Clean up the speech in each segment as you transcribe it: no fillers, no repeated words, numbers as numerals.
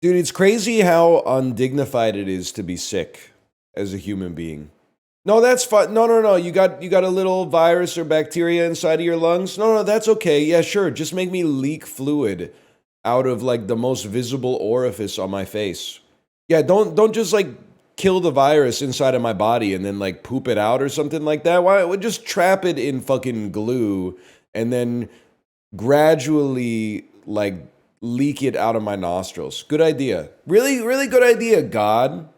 Dude, it's crazy how undignified it is to be sick as a human being. No, that's fine. No, no, no. You got a little virus or bacteria inside of your lungs. No, no, that's okay. Yeah, sure. Just make me leak fluid out of like the most visible orifice on my face. Yeah, don't just like kill the virus inside of my body and then like poop it out or something like that. Why would just trap it in fucking glue and then gradually like leak it out of my nostrils. Good idea. Really, really good idea, God.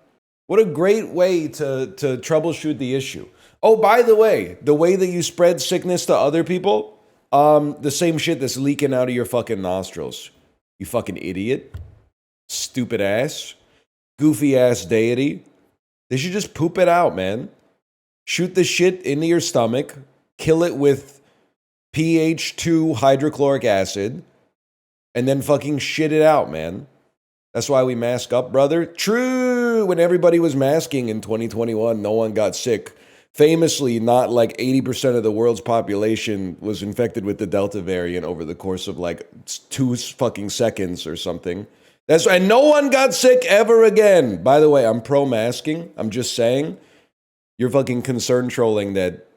What a great way to troubleshoot the issue. Oh, by the way that you spread sickness to other people, the same shit that's leaking out of your fucking nostrils. You fucking idiot. Stupid ass. Goofy ass deity. They should just poop it out, man. Shoot the shit into your stomach, kill it with pH 2 hydrochloric acid, and then fucking shit it out, man. That's why we mask up, brother. True. When everybody was masking in 2021, no one got sick. Famously, not like 80% of the world's population was infected with the Delta variant over the course of like 2 fucking seconds or something. That's right. No one got sick ever again. By the way, I'm pro masking. I'm just saying. You're fucking concern trolling that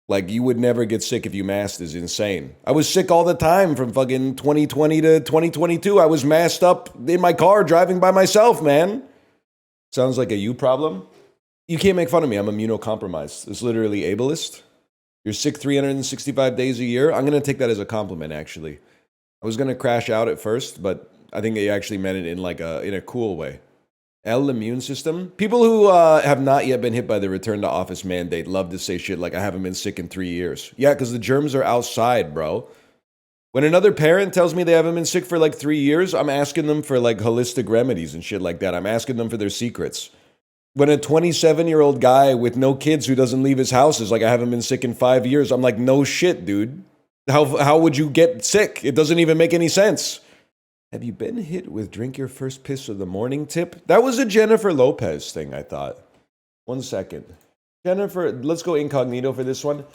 like you would never get sick if you masked is insane. I was sick all the time from fucking 2020 to 2022. I was masked up in my car driving by myself, man. Sounds like a you problem. You can't make fun of me. I'm immunocompromised. It's literally ableist. You're sick 365 days a year. I'm going to take that as a compliment, actually. I was going to crash out at first, but I think they actually meant it in like in a cool way. L immune system. People who have not yet been hit by the return to office mandate love to say shit like I haven't been sick in 3 years. Yeah, because the germs are outside, bro. When another parent tells me they haven't been sick for like 3 years, I'm asking them for like holistic remedies and shit like that. I'm asking them for their secrets. When a 27-year-old guy with no kids who doesn't leave his house is like, I haven't been sick in 5 years, I'm like, no shit, dude. How would you get sick? It doesn't even make any sense. Have you been hit with drink your first piss of the morning tip? That was a Jennifer Lopez thing, I thought. 1 second. Jennifer, let's go incognito for this one.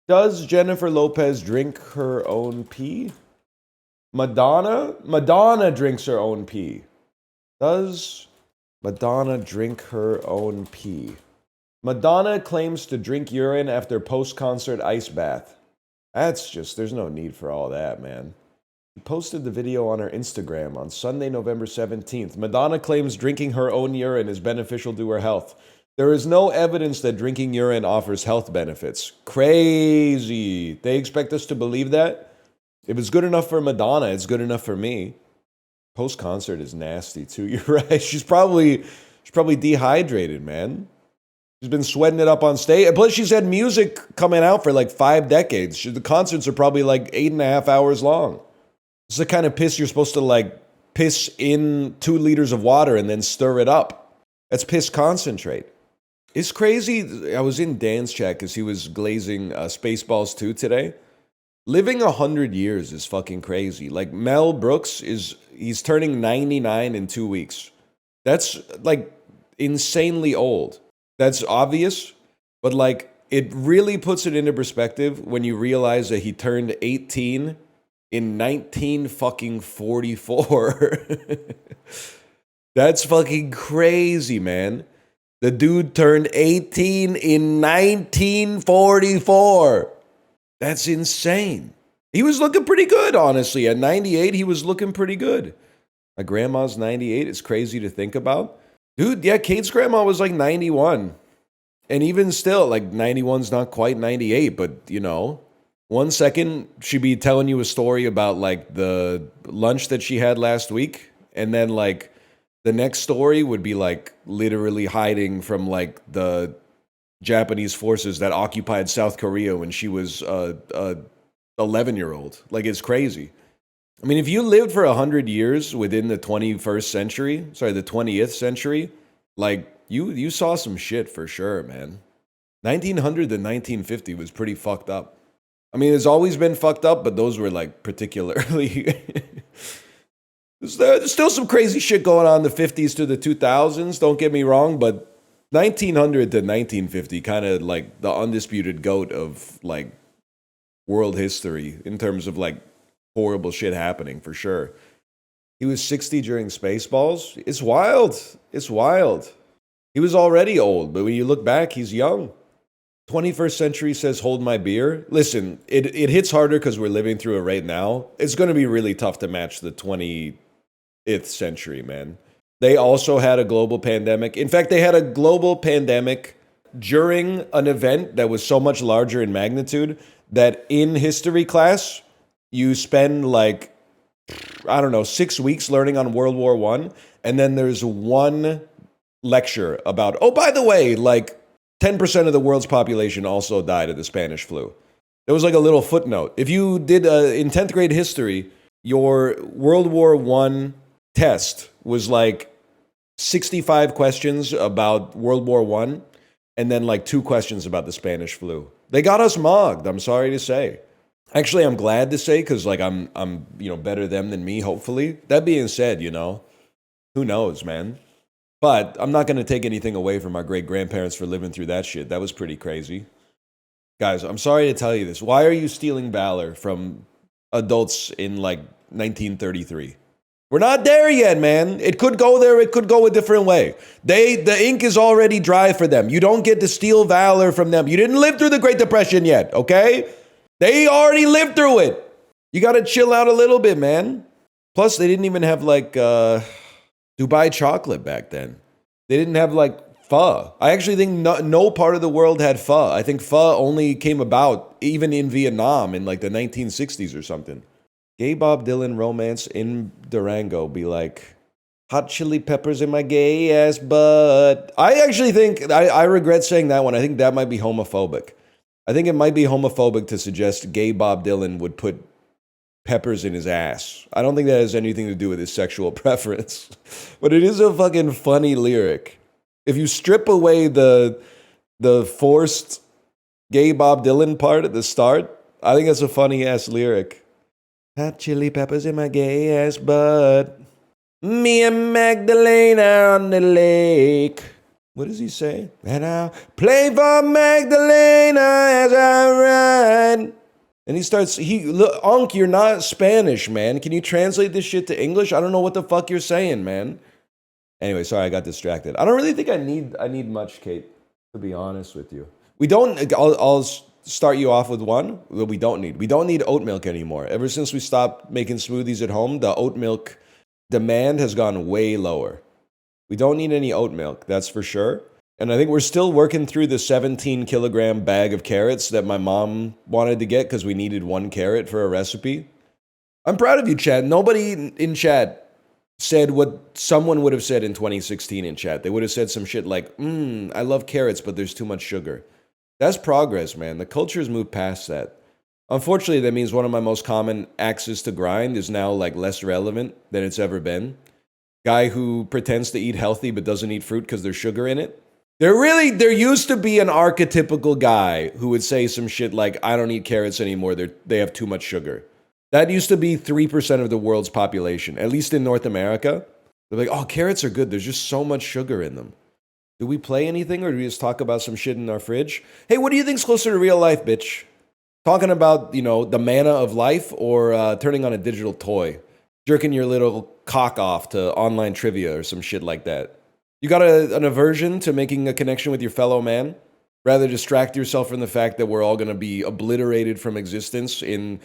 Does Jennifer Lopez drink her own pee? Madonna? Madonna drinks her own pee. Does Madonna drink her own pee? Madonna claims to drink urine after post-concert ice bath. That's just, there's no need for all that, man. She posted the video on her Instagram on Sunday, November 17th. Madonna claims drinking her own urine is beneficial to her health. There is no evidence that drinking urine offers health benefits. Crazy. They expect us to believe that? If it's good enough for Madonna, it's good enough for me. Post-concert is nasty too. You're right. She's probably dehydrated, man. She's been sweating it up on stage. Plus, she's had music coming out for like 5 decades. The concerts are probably like 8.5 hours long. It's the kind of piss you're supposed to like piss in 2 liters of water and then stir it up. That's piss concentrate. It's crazy. I was in Dan's chat because he was glazing Spaceballs 2 today. Living 100 years is fucking crazy. Like Mel Brooks he's turning 99 in 2 weeks. That's like insanely old. That's obvious, but like it really puts it into perspective when you realize that he turned 18 in 1944. That's fucking crazy, man. The dude turned 18 in 1944. That's insane. He was looking pretty good, honestly. At 98, he was looking pretty good. My grandma's 98. It's crazy to think about. Dude, yeah, Kate's grandma was like 91. And even still, like 91's not quite 98, but you know. 1 second, she'd be telling you a story about like the lunch that she had last week. And then like the next story would be like literally hiding from like the Japanese forces that occupied South Korea when she was a 11-year-old. Like it's crazy. I mean, if you lived for 100 years within the 20th century, like you saw some shit for sure, man. 1900 to 1950 was pretty fucked up. I mean, it's always been fucked up, but those were like particularly. There's still some crazy shit going on in the 50s to the 2000s, don't get me wrong, but 1900 to 1950, kind of like the undisputed GOAT of like world history in terms of like horrible shit happening for sure. He was 60 during Spaceballs. It's wild. It's wild. He was already old, but when you look back, he's young. 21st century says, hold my beer. Listen, it hits harder because we're living through it right now. It's going to be really tough to match the 20th century, man. They also had a global pandemic. In fact, they had a global pandemic during an event that was so much larger in magnitude that in history class, you spend like, I don't know, 6 weeks learning on World War I. And then there's one lecture about, oh, by the way, like 10% of the world's population also died of the Spanish flu. There was like a little footnote. If you did in 10th grade history, your World War I test was like 65 questions about World War I and then like 2 questions about the Spanish flu. They got us mogged, I'm sorry to say. Actually, I'm glad to say because like I'm better them than me, hopefully. That being said, who knows, man? But I'm not going to take anything away from our great-grandparents for living through that shit. That was pretty crazy. Guys, I'm sorry to tell you this. Why are you stealing valor from adults in like 1933? We're not there yet, man. It could go there. It could go a different way. The ink is already dry for them. You don't get to steal valor from them. You didn't live through the Great Depression yet, okay? They already lived through it. You got to chill out a little bit, man. Plus, they didn't even have like Dubai chocolate back then. They didn't have like pho. I actually think no part of the world had pho. I think pho only came about even in Vietnam in like the 1960s or something. Gay Bob Dylan romance in Durango be like, hot chili peppers in my gay ass butt. I actually think, I regret saying that one. I think that might be homophobic. I think it might be homophobic to suggest gay Bob Dylan would put peppers in his ass. I don't think that has anything to do with his sexual preference. But it is a fucking funny lyric. If you strip away the forced gay Bob Dylan part at the start, I think that's a funny ass lyric. Hot chili peppers in my gay ass butt. Me and Magdalena on the lake. What does he say? And I'll play for Magdalena as I ride. And he starts, look, Unc, you're not Spanish, man. Can you translate this shit to English? I don't know what the fuck you're saying, man. Anyway, sorry, I got distracted. I don't really think I need much, Kate, to be honest with you. We don't, I'll start you off with one that we don't need. We don't need oat milk anymore. Ever since we stopped making smoothies at home, the oat milk demand has gone way lower. We don't need any oat milk, that's for sure. And I think we're still working through the 17-kilogram bag of carrots that my mom wanted to get because we needed 1 carrot for a recipe. I'm proud of you, chat. Nobody in chat said what someone would have said in 2016 in chat. They would have said some shit like, I love carrots, but there's too much sugar. That's progress, man. The culture's moved past that. Unfortunately, that means one of my most common axes to grind is now like less relevant than it's ever been. Guy who pretends to eat healthy but doesn't eat fruit because there's sugar in it. There used to be an archetypical guy who would say some shit like, I don't eat carrots anymore, they have too much sugar. That used to be 3% of the world's population, at least in North America. They're like, oh, carrots are good, there's just so much sugar in them. Do we play anything or do we just talk about some shit in our fridge? Hey, what do you think's closer to real life, bitch? Talking about, the manna of life or turning on a digital toy? Jerking your little cock off to online trivia or some shit like that. You got an aversion to making a connection with your fellow man? Rather distract yourself from the fact that we're all going to be obliterated from existence in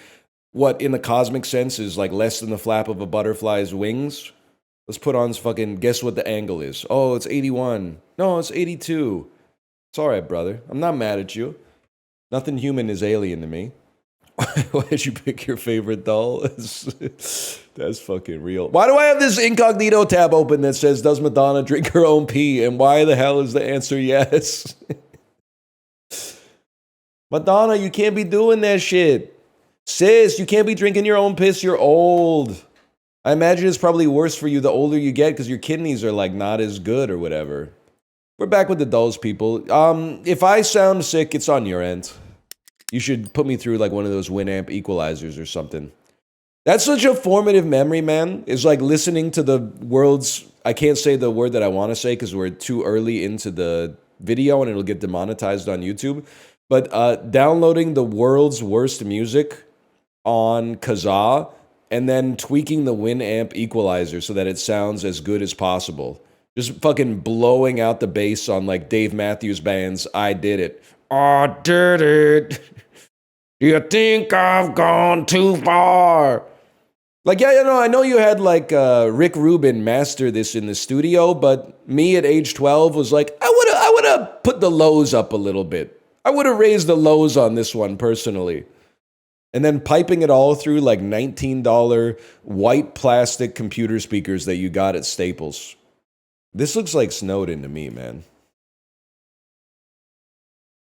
what, in the cosmic sense, is like less than the flap of a butterfly's wings? Let's put on fucking, guess what the angle is? Oh, it's 81. No, it's 82. It's all right, brother. I'm not mad at you. Nothing human is alien to me. Why did you pick your favorite doll? That's fucking real. Why do I have this incognito tab open that says, does Madonna drink her own pee? And why the hell is the answer yes? Madonna, you can't be doing that shit. Sis, you can't be drinking your own piss. You're old. I imagine it's probably worse for you the older you get because your kidneys are like not as good or whatever. We're back with the dolls, people. If I sound sick, it's on your end. You should put me through like one of those Winamp equalizers or something. That's such a formative memory, man. It's like listening to the world's... I can't say the word that I want to say because we're too early into the video and it'll get demonetized on YouTube. But downloading the world's worst music on Kazaa and then tweaking the Winamp equalizer so that it sounds as good as possible. Just fucking blowing out the bass on like Dave Matthews Band's I Did It. I did it. Do you think I've gone too far? Like, yeah, I know you had like Rick Rubin master this in the studio, but me at age 12 was like, I would have put the lows up a little bit. I would have raised the lows on this one personally. And then piping it all through like $19 white plastic computer speakers that you got at Staples. This looks like Snowden to me, man.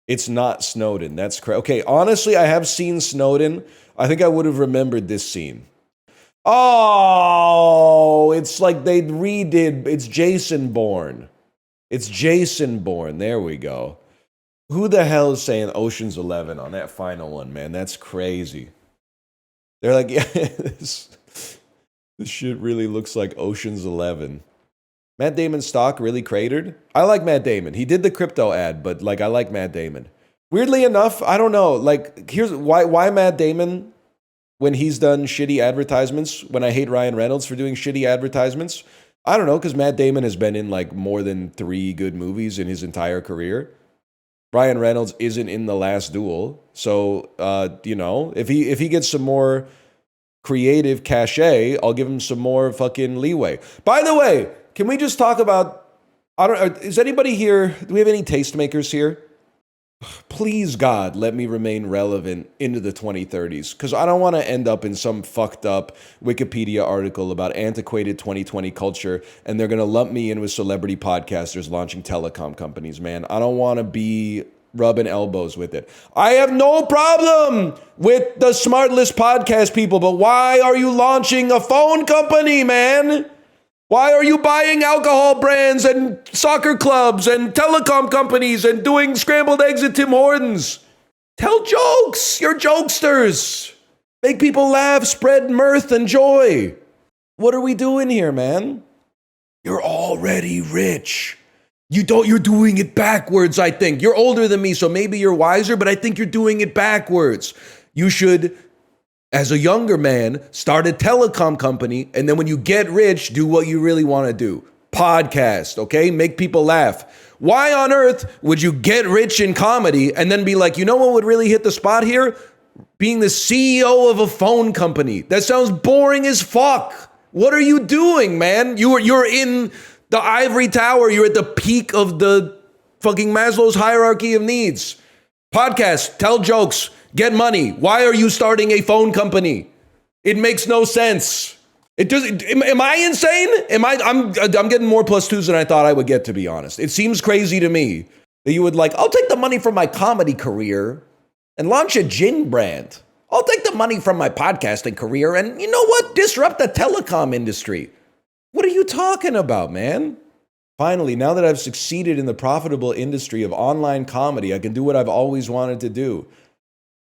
It's not Snowden. That's correct. Okay, honestly, I have seen Snowden. I think I would have remembered this scene. Oh, it's like they redid. It's Jason Bourne. It's Jason Bourne. There we go. Who the hell is saying Ocean's 11 on that final one, man? That's crazy. They're like, yeah, this shit really looks like Ocean's 11. Matt Damon's stock really cratered. I like Matt Damon. He did the crypto ad, but like I like Matt Damon. Weirdly enough, I don't know. Like here's why Matt Damon when he's done shitty advertisements, when I hate Ryan Reynolds for doing shitty advertisements. I don't know, because Matt Damon has been in like more than 3 good movies in his entire career. Ryan Reynolds isn't in The Last Duel. So, if he gets some more creative cachet, I'll give him some more fucking leeway. By the way, can we just talk about, is anybody here, do we have any tastemakers here? Please, God, let me remain relevant into the 2030s, because I don't want to end up in some fucked up Wikipedia article about antiquated 2020 culture, and they're going to lump me in with celebrity podcasters launching telecom companies, man. I don't want to be rubbing elbows with it. I have no problem with the Smartless podcast people, but why are you launching a phone company, man? Why are you buying alcohol brands and soccer clubs and telecom companies and doing scrambled eggs at Tim Hortons? Tell jokes. You're jokesters. Make people laugh, spread mirth and joy. What are we doing here, man? You're already rich. You're doing it backwards, I think. You're older than me, so maybe you're wiser, but I think you're doing it backwards. You should, as a younger man, start a telecom company, and then when you get rich, do what you really want to do. Podcast, okay? Make people laugh. Why on earth would you get rich in comedy and then be like, you know what would really hit the spot here? Being the CEO of a phone company. That sounds boring as fuck. What are you doing, man? You're in the ivory tower. You're at the peak of the fucking Maslow's hierarchy of needs. Podcast, tell jokes, get money. Why are you starting a phone company? It makes no sense. It does. Am I insane? I'm getting more +2s than I thought I would get, to be honest. It seems crazy to me that you would I'll take the money from my comedy career and launch a gin brand. I'll take the money from my podcasting career and, you know what, disrupt the telecom industry. What are you talking about, man? Finally, now that I've succeeded in the profitable industry of online comedy, I can do what I've always wanted to do.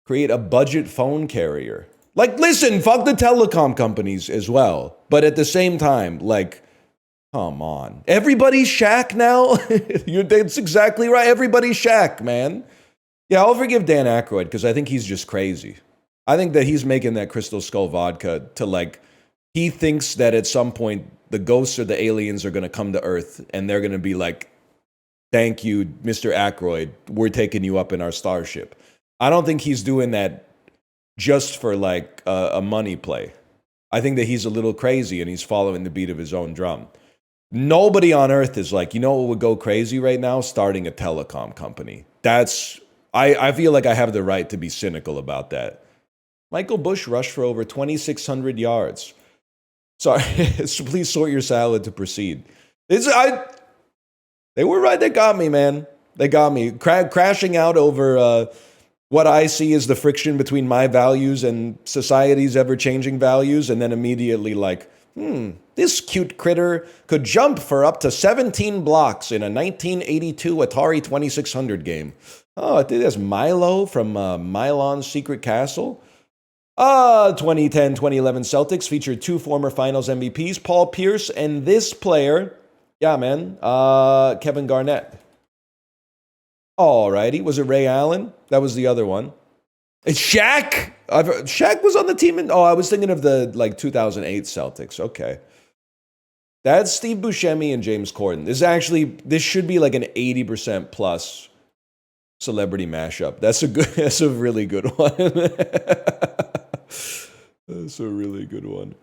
Create a budget phone carrier. Listen, fuck the telecom companies as well. But at the same time, come on. Everybody's Shaq now? That's exactly right. Everybody's Shaq, man. Yeah, I'll forgive Dan Aykroyd because I think he's just crazy. I think that he's making that Crystal Skull vodka to he thinks that at some point the ghosts or the aliens are going to come to Earth and they're going to be like, thank you, Mr. Aykroyd. We're taking you up in our starship. I don't think he's doing that just for a money play. I think that he's a little crazy and he's following the beat of his own drum. Nobody on Earth is you know what would go crazy right now? Starting a telecom company. I feel like I have the right to be cynical about that. Michael Bush rushed for over 2,600 yards. Sorry, so please sort your salad to proceed. They were right. They got me, man. They got me. Crashing out over what I see as the friction between my values and society's ever-changing values, and then immediately this cute critter could jump for up to 17 blocks in a 1982 Atari 2600 game. Oh, I think that's Milo from Milon's Secret Castle. 2010-2011 Celtics featured 2 former finals MVPs, Paul Pierce and this player. Yeah, man. Kevin Garnett. Alrighty. Was it Ray Allen? That was the other one. It's Shaq. Shaq was on the team. I was thinking of the 2008 Celtics. Okay. That's Steve Buscemi and James Corden. This should be like an 80% plus celebrity mashup. That's a really good one. That's a really good one.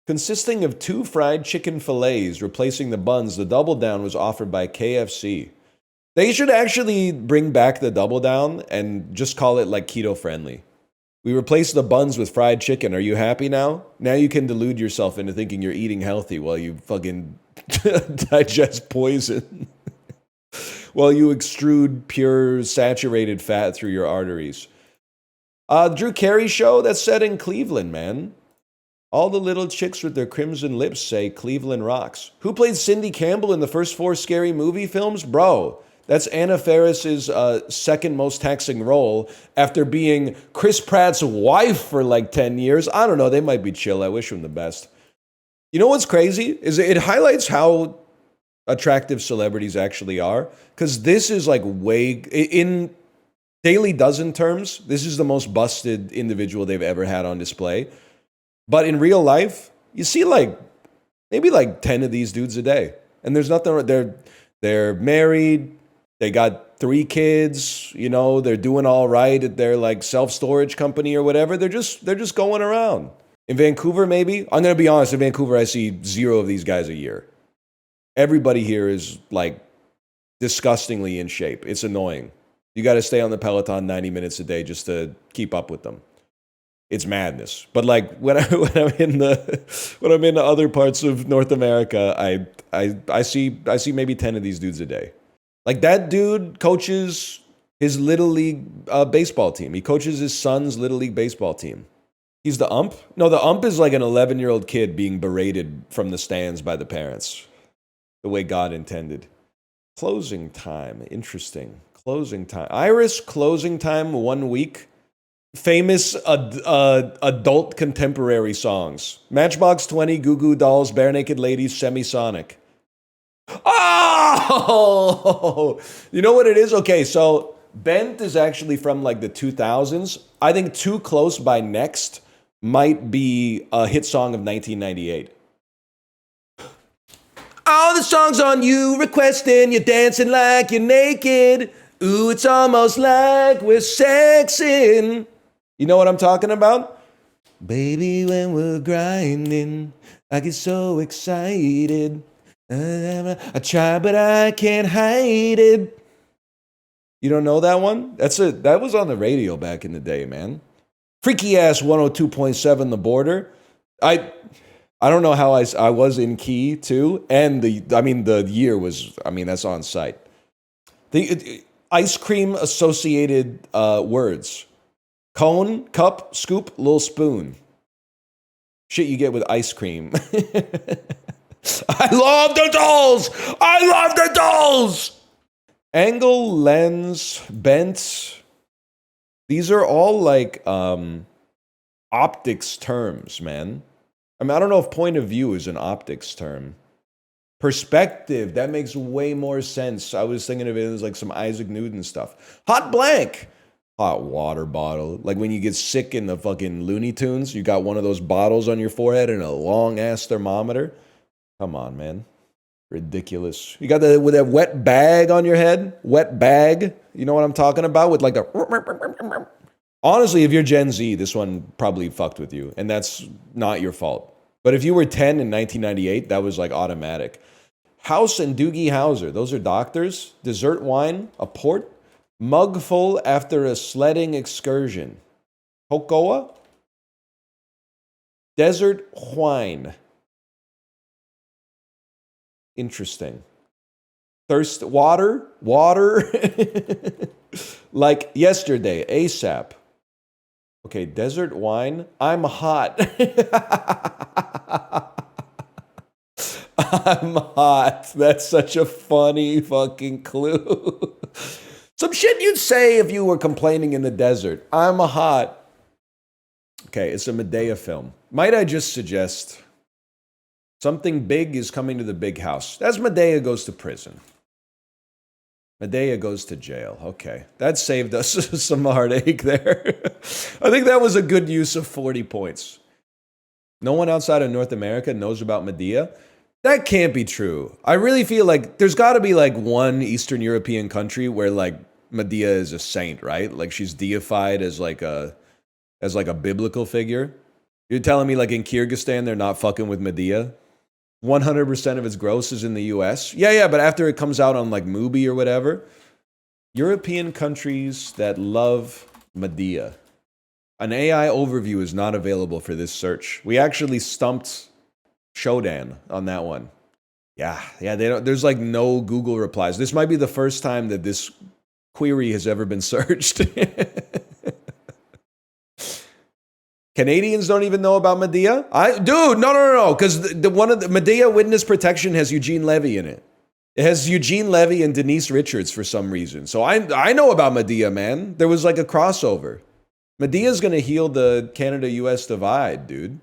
Consisting of 2 fried chicken fillets replacing the buns, the Double Down was offered by KFC. They should actually bring back the Double Down and just call it like keto friendly. We replaced the buns with fried chicken. Are you happy now? Now you can delude yourself into thinking you're eating healthy while you fucking digest poison. While you extrude pure saturated fat through your arteries. Drew Carey show, that's set in Cleveland, man. All the little chicks with their crimson lips say Cleveland rocks. Who played Cindy Campbell in the first 4 Scary Movie films? Bro, that's Anna Faris's second most taxing role after being Chris Pratt's wife for like 10 years. I don't know, they might be chill. I wish them the best. You know what's crazy? Is it highlights how attractive celebrities actually are. Because this is like in Daily Dozen terms, this is the most busted individual they've ever had on display. But in real life, you see maybe 10 of these dudes a day. And there's nothing, they're married, they got 3 kids, they're doing all right at their like self-storage company or whatever. They're just going around. In Vancouver, maybe, I'm going to be honest, in Vancouver, I see 0 of these guys a year. Everybody here is like disgustingly in shape. It's annoying. You got to stay on the Peloton 90 minutes a day just to keep up with them. It's madness. But like when I'm in other parts of North America, I see maybe 10 of these dudes a day. Like that dude coaches his little league baseball team. He coaches his son's little league baseball team. He's the ump? No, the ump is like an 11-year-old kid being berated from the stands by the parents. The way God intended. Closing time. Interesting. Closing time. Iris, closing time 1 week. Famous adult contemporary songs. Matchbox 20, Goo Goo Dolls, Bare Naked Ladies, Semisonic. Oh! You know what it is? Okay, so Bent is actually from like the 2000s. I think Too Close by Next might be a hit song of 1998. All the songs on you requesting, you're dancing like you're naked. Ooh, it's almost like we're sexing. You know what I'm talking about? Baby, when we're grinding, I get so excited. I try, but I can't hide it. You don't know that one? That was on the radio back in the day, man. Freaky ass 102.7 The Border. I don't know how I was in key too, and the year was, that's on site. The ice cream associated words: cone, cup, scoop, little spoon. Shit you get with ice cream. I love the dolls. I love the dolls. Angle, lens, bent. These are all like optics terms, man. I don't know if point of view is an optics term. Perspective, that makes way more sense. I was thinking of it as like some Isaac Newton stuff. Hot blank. Hot water bottle. Like when you get sick in the fucking Looney Tunes, you got one of those bottles on your forehead and a long-ass thermometer. Come on, man. Ridiculous. You got with that wet bag on your head? Wet bag? You know what I'm talking about? With like a... Honestly, if you're Gen Z, this one probably fucked with you, and that's not your fault. But if you were 10 in 1998, that was like automatic. House and Doogie Howser, those are doctors. Dessert wine, a port. Mug full after a sledding excursion. Hokoa? Desert wine. Interesting. Thirst, water. Like yesterday, ASAP. Okay, desert wine. I'm hot. I'm hot. That's such a funny fucking clue. Some shit you'd say if you were complaining in the desert. I'm hot. Okay, it's a Madea film. Might I just suggest something big is coming to the big house as Madea goes to prison. Madea goes to jail. Okay. That saved us some heartache there. I think that was a good use of 40 points. No one outside of North America knows about Madea? That can't be true. I really feel like there's got to be like one Eastern European country where like Madea is a saint, right? Like she's deified as like a biblical figure. You're telling me like in Kyrgyzstan they're not fucking with Madea? 100% of its gross is in the US. Yeah, but after it comes out on like Mubi or whatever, European countries that love Madea. An AI overview is not available for this search. We actually stumped Shodan on that one. Yeah, they don't, there's like no Google replies. This might be the first time that this query has ever been searched. Canadians don't even know about Madea? Dude, no. Because one of the Madea Witness Protection has Eugene Levy in it. It has Eugene Levy and Denise Richards for some reason. So I know about Madea, man. There was like a crossover. Madea's gonna heal the Canada-US divide, dude.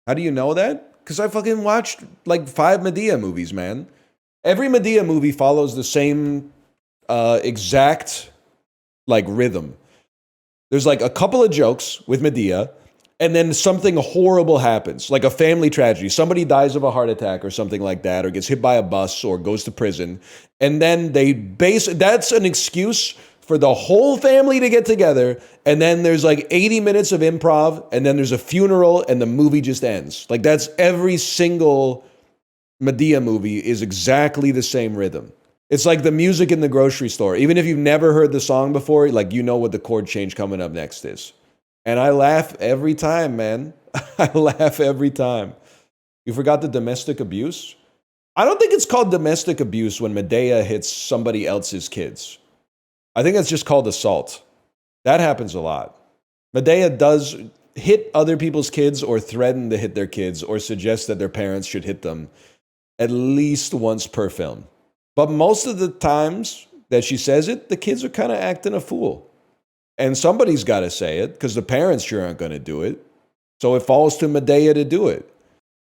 How do you know that? Because I fucking watched like 5 Madea movies, man. Every Madea movie follows the same exact like rhythm. There's like a couple of jokes with Madea, and then something horrible happens, like a family tragedy. Somebody dies of a heart attack or something like that, or gets hit by a bus or goes to prison. And then that's an excuse for the whole family to get together. And then there's like 80 minutes of improv, and then there's a funeral, and the movie just ends. Like that's every single Madea movie is exactly the same rhythm. It's like the music in the grocery store. Even if you've never heard the song before, like you know what the chord change coming up next is. And I laugh every time, man. I laugh every time. You forgot the domestic abuse? I don't think it's called domestic abuse when Madea hits somebody else's kids. I think that's just called assault. That happens a lot. Madea does hit other people's kids or threaten to hit their kids or suggest that their parents should hit them at least once per film. But most of the times that she says it, the kids are kind of acting a fool. And somebody's got to say it because the parents sure aren't going to do it. So it falls to Madea to do it.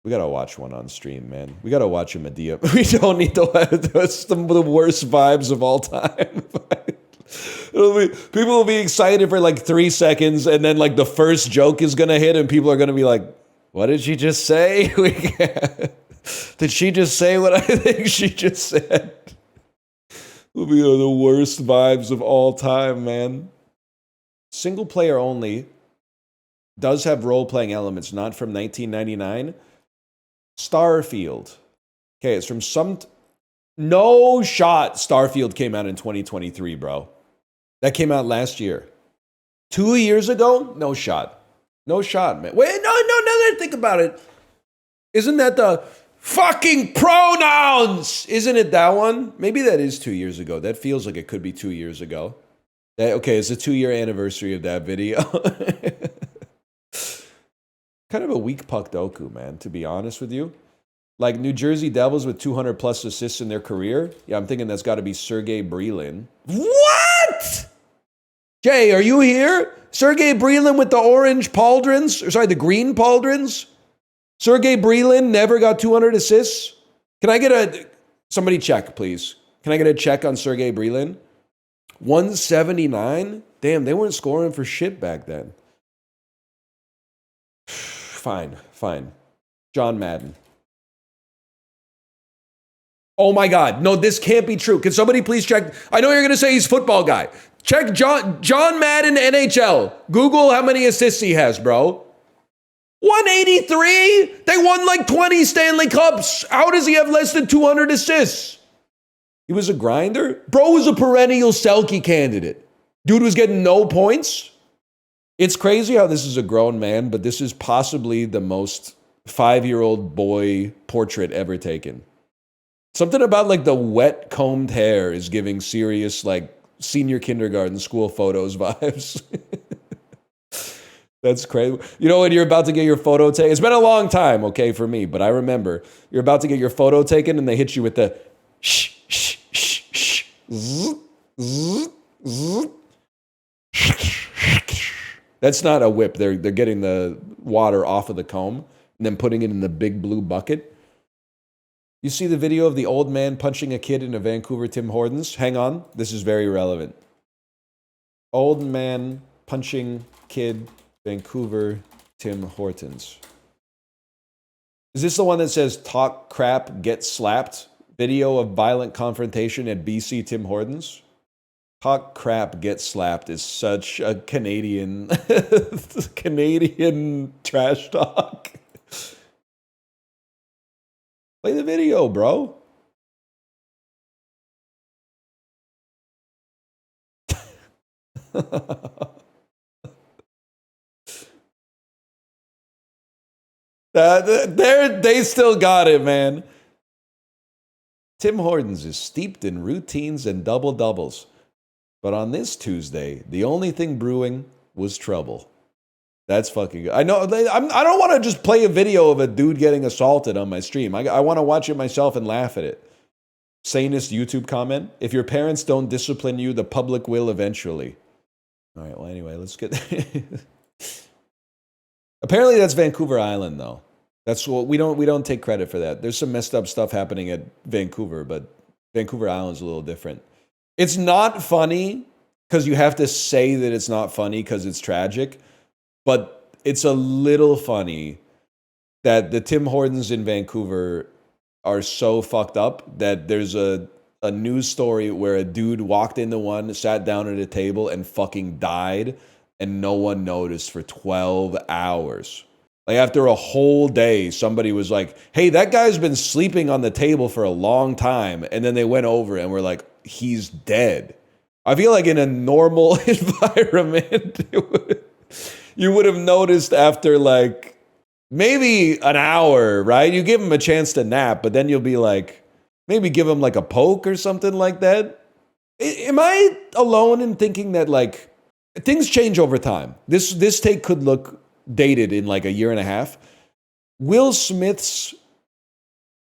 We got to watch one on stream, man. We got to watch a Madea. We don't need to let it. That's the worst vibes of all time. People will be excited for like 3 seconds, and then like the first joke is going to hit, and people are going to be like, what did she just say? Did she just say what I think she just said? It'll be the worst vibes of all time, man. Single player only does have role-playing elements, not from 1999. Starfield. Okay, it's from no shot Starfield came out in 2023, bro. That came out last year. 2 years ago? No shot. No shot, man. Wait, no, now that I think about it, isn't that the fucking pronouns? Isn't it that one? Maybe that is 2 years ago. That feels like it could be 2 years ago. Okay, it's the 2-year anniversary of that video. Kind of a weak puck Doku, man, to be honest with you. Like New Jersey Devils with 200 plus assists in their career. Yeah, I'm thinking that's got to be Sergei Brylin. What? Jay, are you here? Sergei Brylin with the orange pauldrons? Or sorry, the green pauldrons? Sergei Brylin never got 200 assists? Can I get somebody check, please? Can I get a check on Sergei Brylin? 179? Damn, they weren't scoring for shit back then. Fine. John Madden. Oh my God. No, this can't be true. Can somebody please check? I know you're going to say he's football guy. Check John Madden NHL. Google how many assists he has, bro. 183? They won like 20 Stanley Cups. How does he have less than 200 assists? He was a grinder? Bro was a perennial Selke candidate. Dude was getting no points. It's crazy how this is a grown man, but this is possibly the most 5-year-old boy portrait ever taken. Something about like the wet combed hair is giving serious like senior kindergarten school photos vibes. That's crazy. You know when you're about to get your photo taken? It's been a long time, okay, for me, but I remember you're about to get your photo taken and they hit you with the shh, shh, shh, shh, zzz, zzz, zzz. That's not a whip. They're getting the water off of the comb and then putting it in the big blue bucket. You see the video of the old man punching a kid in a Vancouver Tim Hortons? Hang on, this is very relevant. Old man punching kid, Vancouver Tim Hortons. Is this the one that says talk crap, get slapped? Video of violent confrontation at BC Tim Hortons? Talk crap, get slapped is such a Canadian, Canadian trash talk. Play the video, bro. They still got it, man. Tim Hortons is steeped in routines and double-doubles. But on this Tuesday, the only thing brewing was trouble. That's fucking good. I know. I don't want to just play a video of a dude getting assaulted on my stream. I want to watch it myself and laugh at it. Sanest YouTube comment. If your parents don't discipline you, the public will eventually. All right, well, anyway, let's get... Apparently that's Vancouver Island, though. That's what we don't take credit for that. There's some messed up stuff happening at Vancouver, but Vancouver Island's a little different. It's not funny because you have to say that it's not funny because it's tragic, but it's a little funny that the Tim Hortons in Vancouver are so fucked up that there's a news story where a dude walked into one, sat down at a table, and fucking died, and no one noticed for 12 hours. Like, after a whole day, somebody was like, hey, that guy's been sleeping on the table for a long time. And then they went over and were like, he's dead. I feel like in a normal environment, you would have noticed after like maybe an hour, right? You give him a chance to nap, but then you'll be like, maybe give him like a poke or something like that. Am I alone in thinking that like things change over time? This take could look dated in like a year and a half. Will Smith's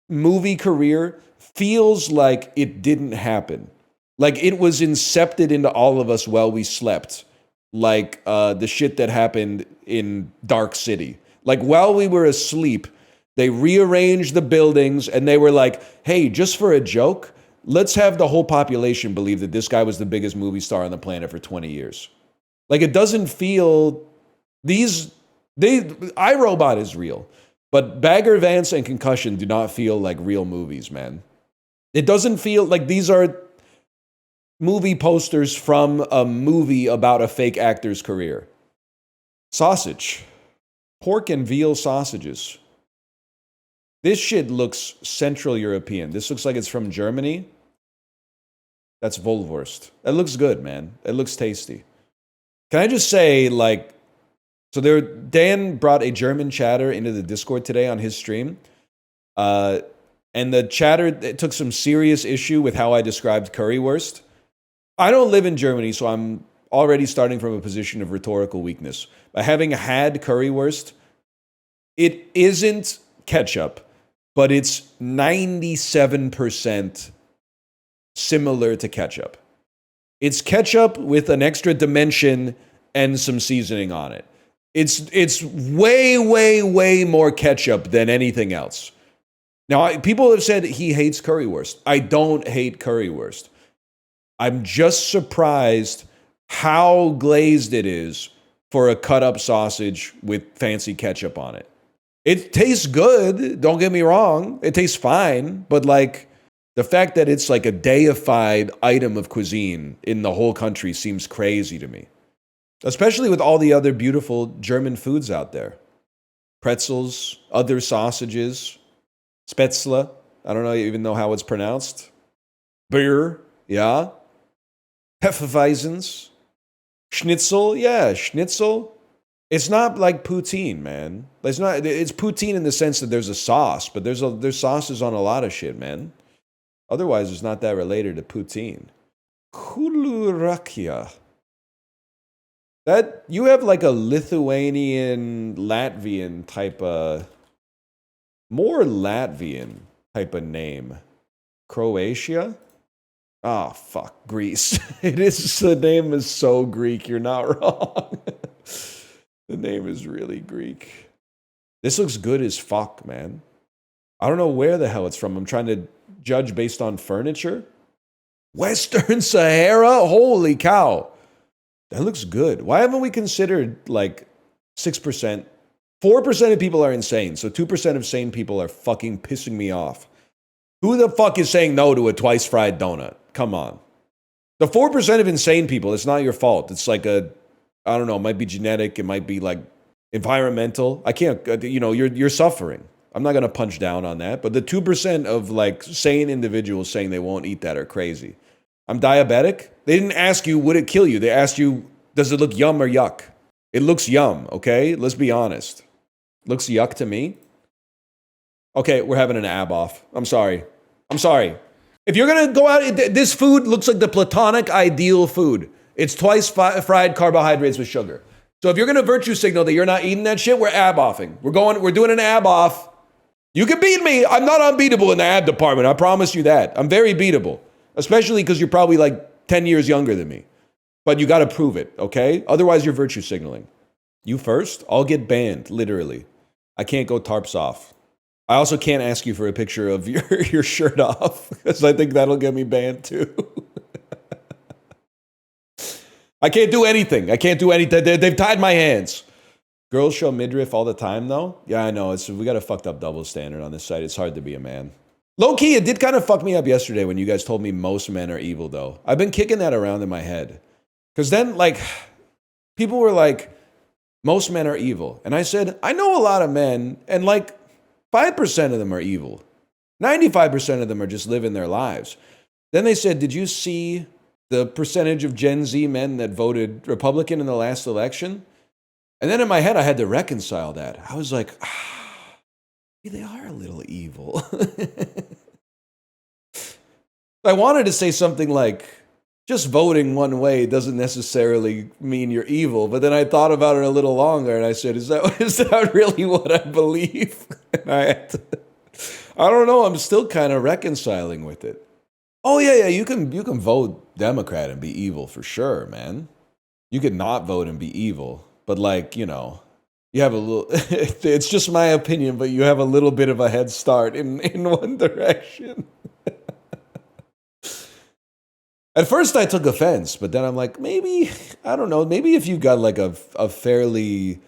movie career feels like it didn't happen. Like it was incepted into all of us while we slept. Like the shit that happened in Dark City. Like while we were asleep, they rearranged the buildings and they were like, hey, just for a joke, let's have the whole population believe that this guy was the biggest movie star on the planet for 20 years. Like it doesn't feel... iRobot is real, but Bagger Vance and Concussion do not feel like real movies, man. It doesn't feel like these are movie posters from a movie about a fake actor's career. Sausage. Pork and veal sausages. This shit looks Central European. This looks like it's from Germany. That's Wollwurst. That looks good, man. It looks tasty. Can I just say, like, so Dan brought a German chatter into the Discord today on his stream. And the chatter took some serious issue with how I described currywurst. I don't live in Germany, so I'm already starting from a position of rhetorical weakness. By having had currywurst, it isn't ketchup, but it's 97% similar to ketchup. It's ketchup with an extra dimension and some seasoning on it. It's way, way, way more ketchup than anything else. Now, people have said he hates currywurst. I don't hate currywurst. I'm just surprised how glazed it is for a cut-up sausage with fancy ketchup on it. It tastes good, don't get me wrong. It tastes fine, but like the fact that it's like a deified item of cuisine in the whole country seems crazy to me. Especially with all the other beautiful German foods out there. Pretzels, other sausages, Spätzle. I don't even know how it's pronounced. Beer, yeah. Hefeweizens. Schnitzel, yeah, schnitzel. It's not like poutine, man. It's poutine in the sense that there's a sauce, but there's sauces on a lot of shit, man. Otherwise, it's not that related to poutine. Kulurakia. That you have like a Lithuanian, Latvian type of, more Latvian type of name. Croatia? Oh, fuck. Greece. It is, the name is so Greek. You're not wrong. The name is really Greek. This looks good as fuck, man. I don't know where the hell it's from. I'm trying to judge based on furniture. Western Sahara? Holy cow. That looks good. Why haven't we considered like 6%? 4% of people are insane, so 2% of sane people are fucking pissing me off. Who the fuck is saying no to a twice fried donut? Come on. The 4% of insane people, it's not your fault. It's like I don't know, it might be genetic, it might be like environmental. I can't, you're suffering. I'm not going to punch down on that, but the 2% of like sane individuals saying they won't eat that are crazy. I'm diabetic. They didn't ask you, would it kill you? They asked you, does it look yum or yuck? It looks yum, okay? Let's be honest. Looks yuck to me. Okay, we're having an ab off. I'm sorry. If you're going to go out, this food looks like the platonic ideal food. It's twice fried carbohydrates with sugar. So if you're going to virtue signal that you're not eating that shit, we're ab offing. We're doing an ab off. You can beat me. I'm not unbeatable in the ab department. I promise you that. I'm very beatable. Especially because you're probably like 10 years younger than me. But you got to prove it, okay? Otherwise, you're virtue signaling. You first, I'll get banned, literally. I can't go tarps off. I also can't ask you for a picture of your shirt off, because I think that'll get me banned too. I can't do anything. They've tied my hands. Girls show midriff all the time, though? Yeah, I know. We got a fucked up double standard on this site. It's hard to be a man. Low-key, it did kind of fuck me up yesterday when you guys told me most men are evil, though. I've been kicking that around in my head. Because then, like, people were like, most men are evil. And I said, I know a lot of men, and like 5% of them are evil. 95% of them are just living their lives. Then they said, did you see the percentage of Gen Z men that voted Republican in the last election? And then in my head, I had to reconcile that. I was like, they are a little evil. I wanted to say something like, just voting one way doesn't necessarily mean you're evil. But then I thought about it a little longer and I said, is that really what I believe? And I don't know. I'm still kind of reconciling with it. Oh, yeah. You can vote Democrat and be evil for sure, man. You could not vote and be evil. But like, you have a little, it's just my opinion, but you have a little bit of a head start in one direction. At first I took offense, but then I'm like, maybe, I don't know, maybe if you got like a fairly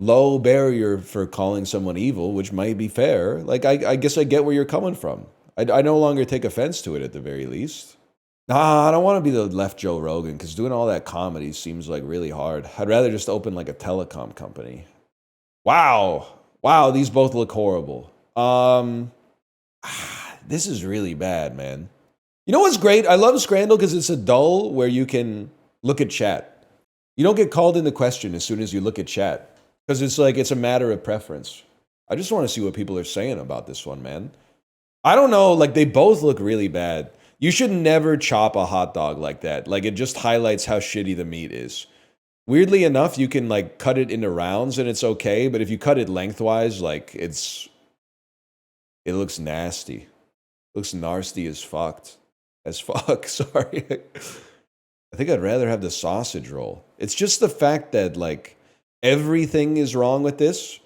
low barrier for calling someone evil, which might be fair, like I guess I get where you're coming from. I no longer take offense to it at the very least. Nah, I don't want to be the left Joe Rogan, because doing all that comedy seems like really hard. I'd rather just open like a telecom company. Wow, these both look horrible. This is really bad, man. You know what's great? I love Scrandle because it's a dull where you can look at chat. You don't get called into question as soon as you look at chat, because it's a matter of preference. I just want to see what people are saying about this one, man. I don't know, like they both look really bad. You should never chop a hot dog like that. Like it just highlights how shitty the meat is. Weirdly enough, you can like cut it into rounds and it's okay, but if you cut it lengthwise, like it looks nasty. It looks nasty as fuck. Sorry. I think I'd rather have the sausage roll. It's just the fact that like everything is wrong with this.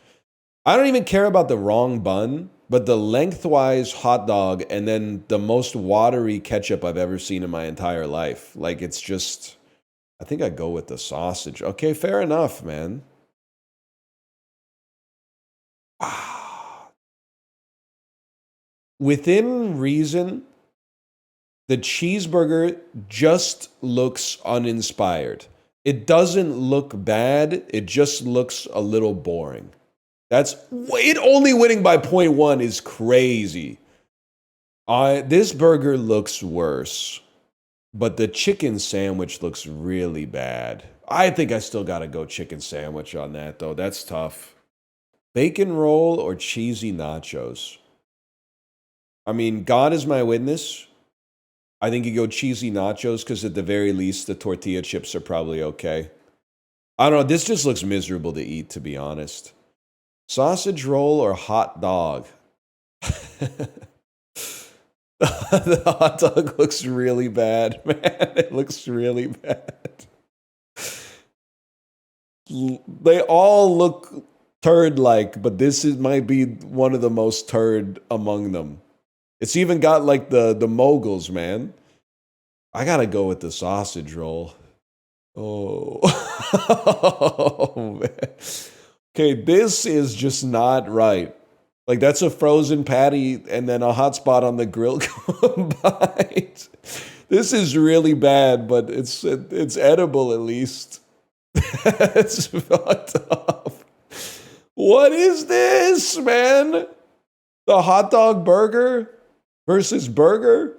I don't even care about the wrong bun, but the lengthwise hot dog and then the most watery ketchup I've ever seen in my entire life. Like it's just, I think I'd go with the sausage. Okay, fair enough, man. Within reason, the cheeseburger just looks uninspired. It doesn't look bad. It just looks a little boring. It only winning by 0.1 is crazy. This burger looks worse, but the chicken sandwich looks really bad. I think I still got to go chicken sandwich on that, though. That's tough. Bacon roll or cheesy nachos? I mean, God is my witness. I think you go cheesy nachos because at the very least, the tortilla chips are probably okay. I don't know. This just looks miserable to eat, to be honest. Sausage roll or hot dog? The hot dog looks really bad, man. It looks really bad. They all look turd-like, but might be one of the most turd among them. It's even got like the moguls, man. I gotta go with the sausage roll. Oh, oh man. Okay, this is just not right. Like, that's a frozen patty and then a hot spot on the grill combined. This is really bad, but it's edible at least. It's fucked up. What is this, man? The hot dog burger versus burger?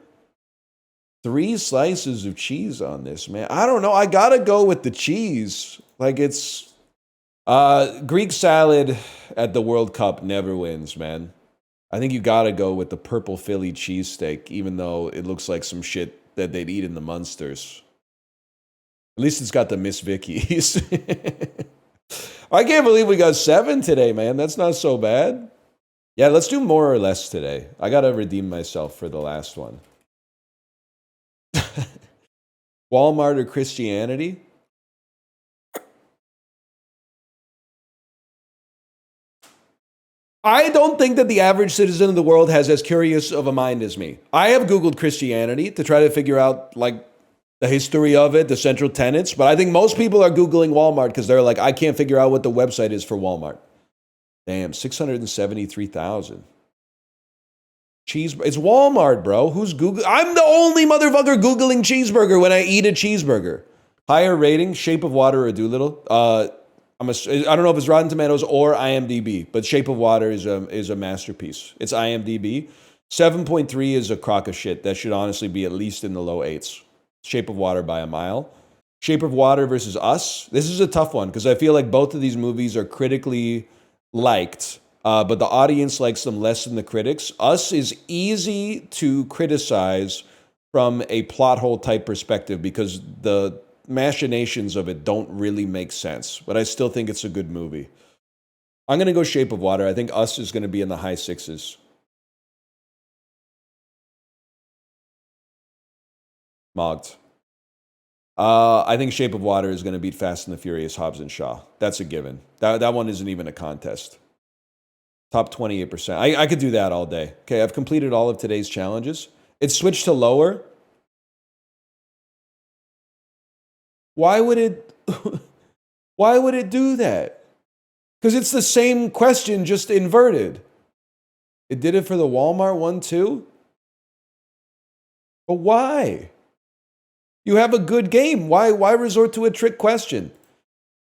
3 slices of cheese on this, man. I don't know. I gotta go with the cheese. Like, it's Greek salad at the World Cup never wins, man. I think you gotta go with the purple Philly cheesesteak, even though it looks like some shit that they'd eat in the Munsters. At least it's got the Miss Vickies. I can't believe we got 7 today, man. That's not so bad. Yeah, let's do more or less today. I gotta redeem myself for the last one. Walmart or Christianity? I don't think that the average citizen of the world has as curious of a mind as me. I have Googled Christianity to try to figure out, like, the history of it, the central tenets, but I think most people are Googling Walmart because they're like, I can't figure out what the website is for Walmart. Damn, 673,000. It's Walmart, bro. Who's Google? I'm the only motherfucker Googling cheeseburger when I eat a cheeseburger. Higher rating, Shape of Water or Doolittle. I don't know if it's Rotten Tomatoes or IMDb, but Shape of Water is a masterpiece. It's IMDb. 7.3 is a crock of shit. That should honestly be at least in the low 8s. Shape of Water by a mile. Shape of Water versus Us. This is a tough one because I feel like both of these movies are critically liked, but the audience likes them less than the critics. Us is easy to criticize from a plot hole type perspective because the machinations of it don't really make sense, but I still think it's a good movie. I'm going to go Shape of Water. I think Us is going to be in the high 6s. Mogged. I think Shape of Water is going to beat Fast and the Furious, Hobbs and Shaw. That's a given. That one isn't even a contest. Top 28%. I could do that all day. Okay, I've completed all of today's challenges. It's switched to lower. Why would it do that? Because it's the same question, just inverted. It did it for the Walmart one too? But why? You have a good game. Why resort to a trick question?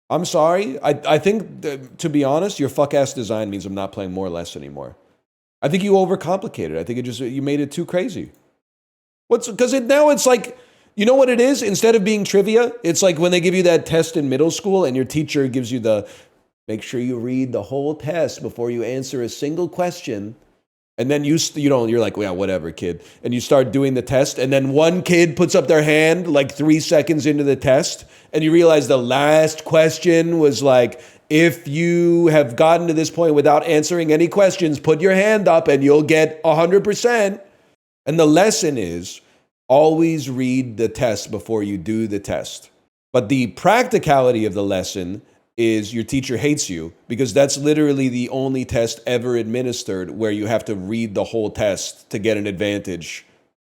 I'm sorry. I think, to be honest, your fuck-ass design means I'm not playing more or less anymore. I think you overcomplicated. I think you made it too crazy. Because now it's like, you know what it is? Instead of being trivia, it's like when they give you that test in middle school and your teacher gives you make sure you read the whole test before you answer a single question. And then you're like, yeah, whatever, kid. And you start doing the test. And then one kid puts up their hand like 3 seconds into the test. And you realize the last question was like, if you have gotten to this point without answering any questions, put your hand up and you'll get 100%. And the lesson is always read the test before you do the test. But the practicality of the lesson is your teacher hates you because that's literally the only test ever administered where you have to read the whole test to get an advantage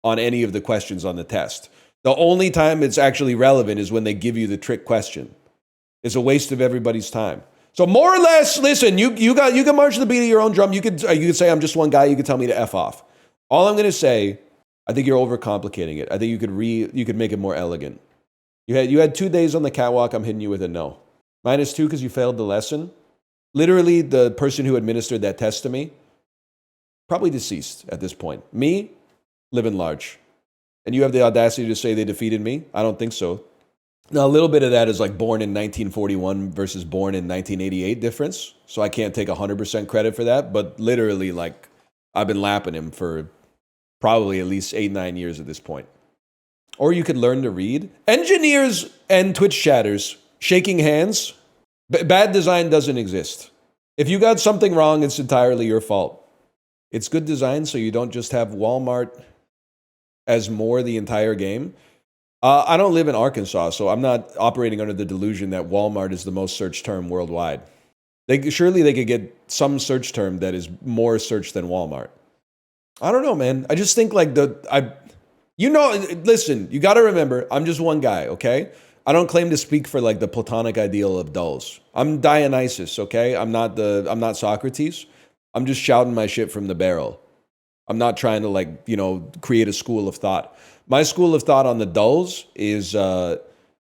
on any of the questions on the test. The only time it's actually relevant is when they give you the trick question. It's a waste of everybody's time. So more or less, listen, you can march to the beat of your own drum. You could say I'm just one guy. You could tell me to F off. All I'm going to say, I think you're overcomplicating it. I think you could make it more elegant. You had 2 days on the catwalk. I'm hitting you with a no. -2 because you failed the lesson. Literally, the person who administered that test to me, probably deceased at this point. Me, living large. And you have the audacity to say they defeated me? I don't think so. Now, a little bit of that is like born in 1941 versus born in 1988 difference. So I can't take 100% credit for that. But literally, like, I've been lapping him for probably at least 8-9 years at this point. Or you could learn to read. Engineers and Twitch chatters shaking hands. Bad design doesn't exist. If you got something wrong, it's entirely your fault. It's good design so you don't just have Walmart as more the entire game. I don't live in Arkansas, so I'm not operating under the delusion that Walmart is the most searched term worldwide. Surely they could get some search term that is more searched than Walmart. I don't know, man. I just think like listen, you got to remember, I'm just one guy, okay? I don't claim to speak for like the Platonic ideal of dulls. I'm Dionysus, okay? I'm not Socrates. I'm just shouting my shit from the barrel. I'm not trying to like, create a school of thought. My school of thought on the dulls is I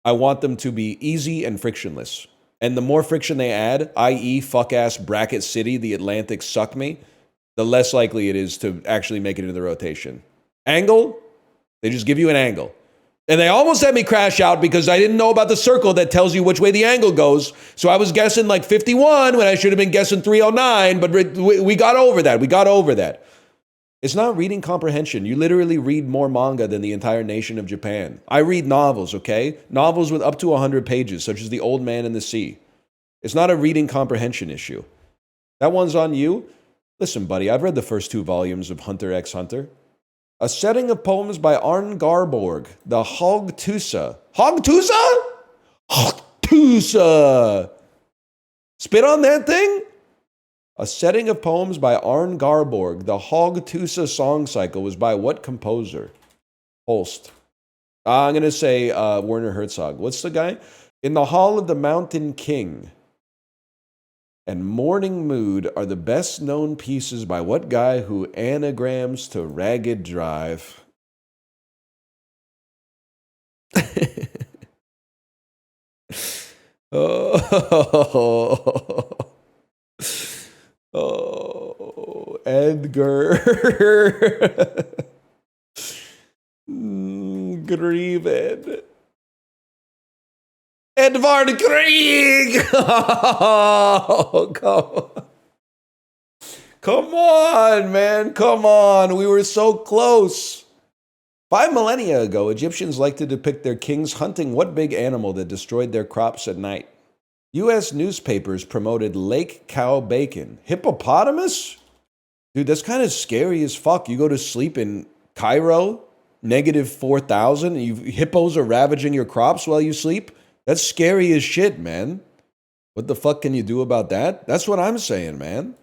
want them to be easy and frictionless. And the more friction they add, i.e. fuck-ass bracket city, the Atlantic suck me, the less likely it is to actually make it into the rotation. Angle, they just give you an angle. And they almost had me crash out because I didn't know about the circle that tells you which way the angle goes. So I was guessing like 51 when I should have been guessing 309, but we got over that. We got over that. It's not reading comprehension. You literally read more manga than the entire nation of Japan. I read novels, okay? Novels with up to 100 pages, such as The Old Man and the Sea. It's not a reading comprehension issue. That one's on you. Listen, buddy, I've read the first 2 volumes of Hunter x Hunter. A setting of poems by Arne Garborg, the Hogtusa. Hogtusa? Hogtusa! Spit on that thing? A setting of poems by Arne Garborg, the Hogtusa song cycle was by what composer? Holst. I'm going to say Werner Herzog. What's the guy? In the Hall of the Mountain King and Morning Mood are the best known pieces by what guy who anagrams to Ragged Drive? Oh, Edgar. Grieven. Edvard Grieg! Oh, come on, man. Come on. We were so close. 5 millennia ago, Egyptians liked to depict their kings hunting what big animal that destroyed their crops at night? U.S. newspapers promoted lake cow bacon. Hippopotamus? Dude, that's kind of scary as fuck. You go to sleep in Cairo, negative 4,000, and hippos are ravaging your crops while you sleep? That's scary as shit, man. What the fuck can you do about that? That's what I'm saying, man.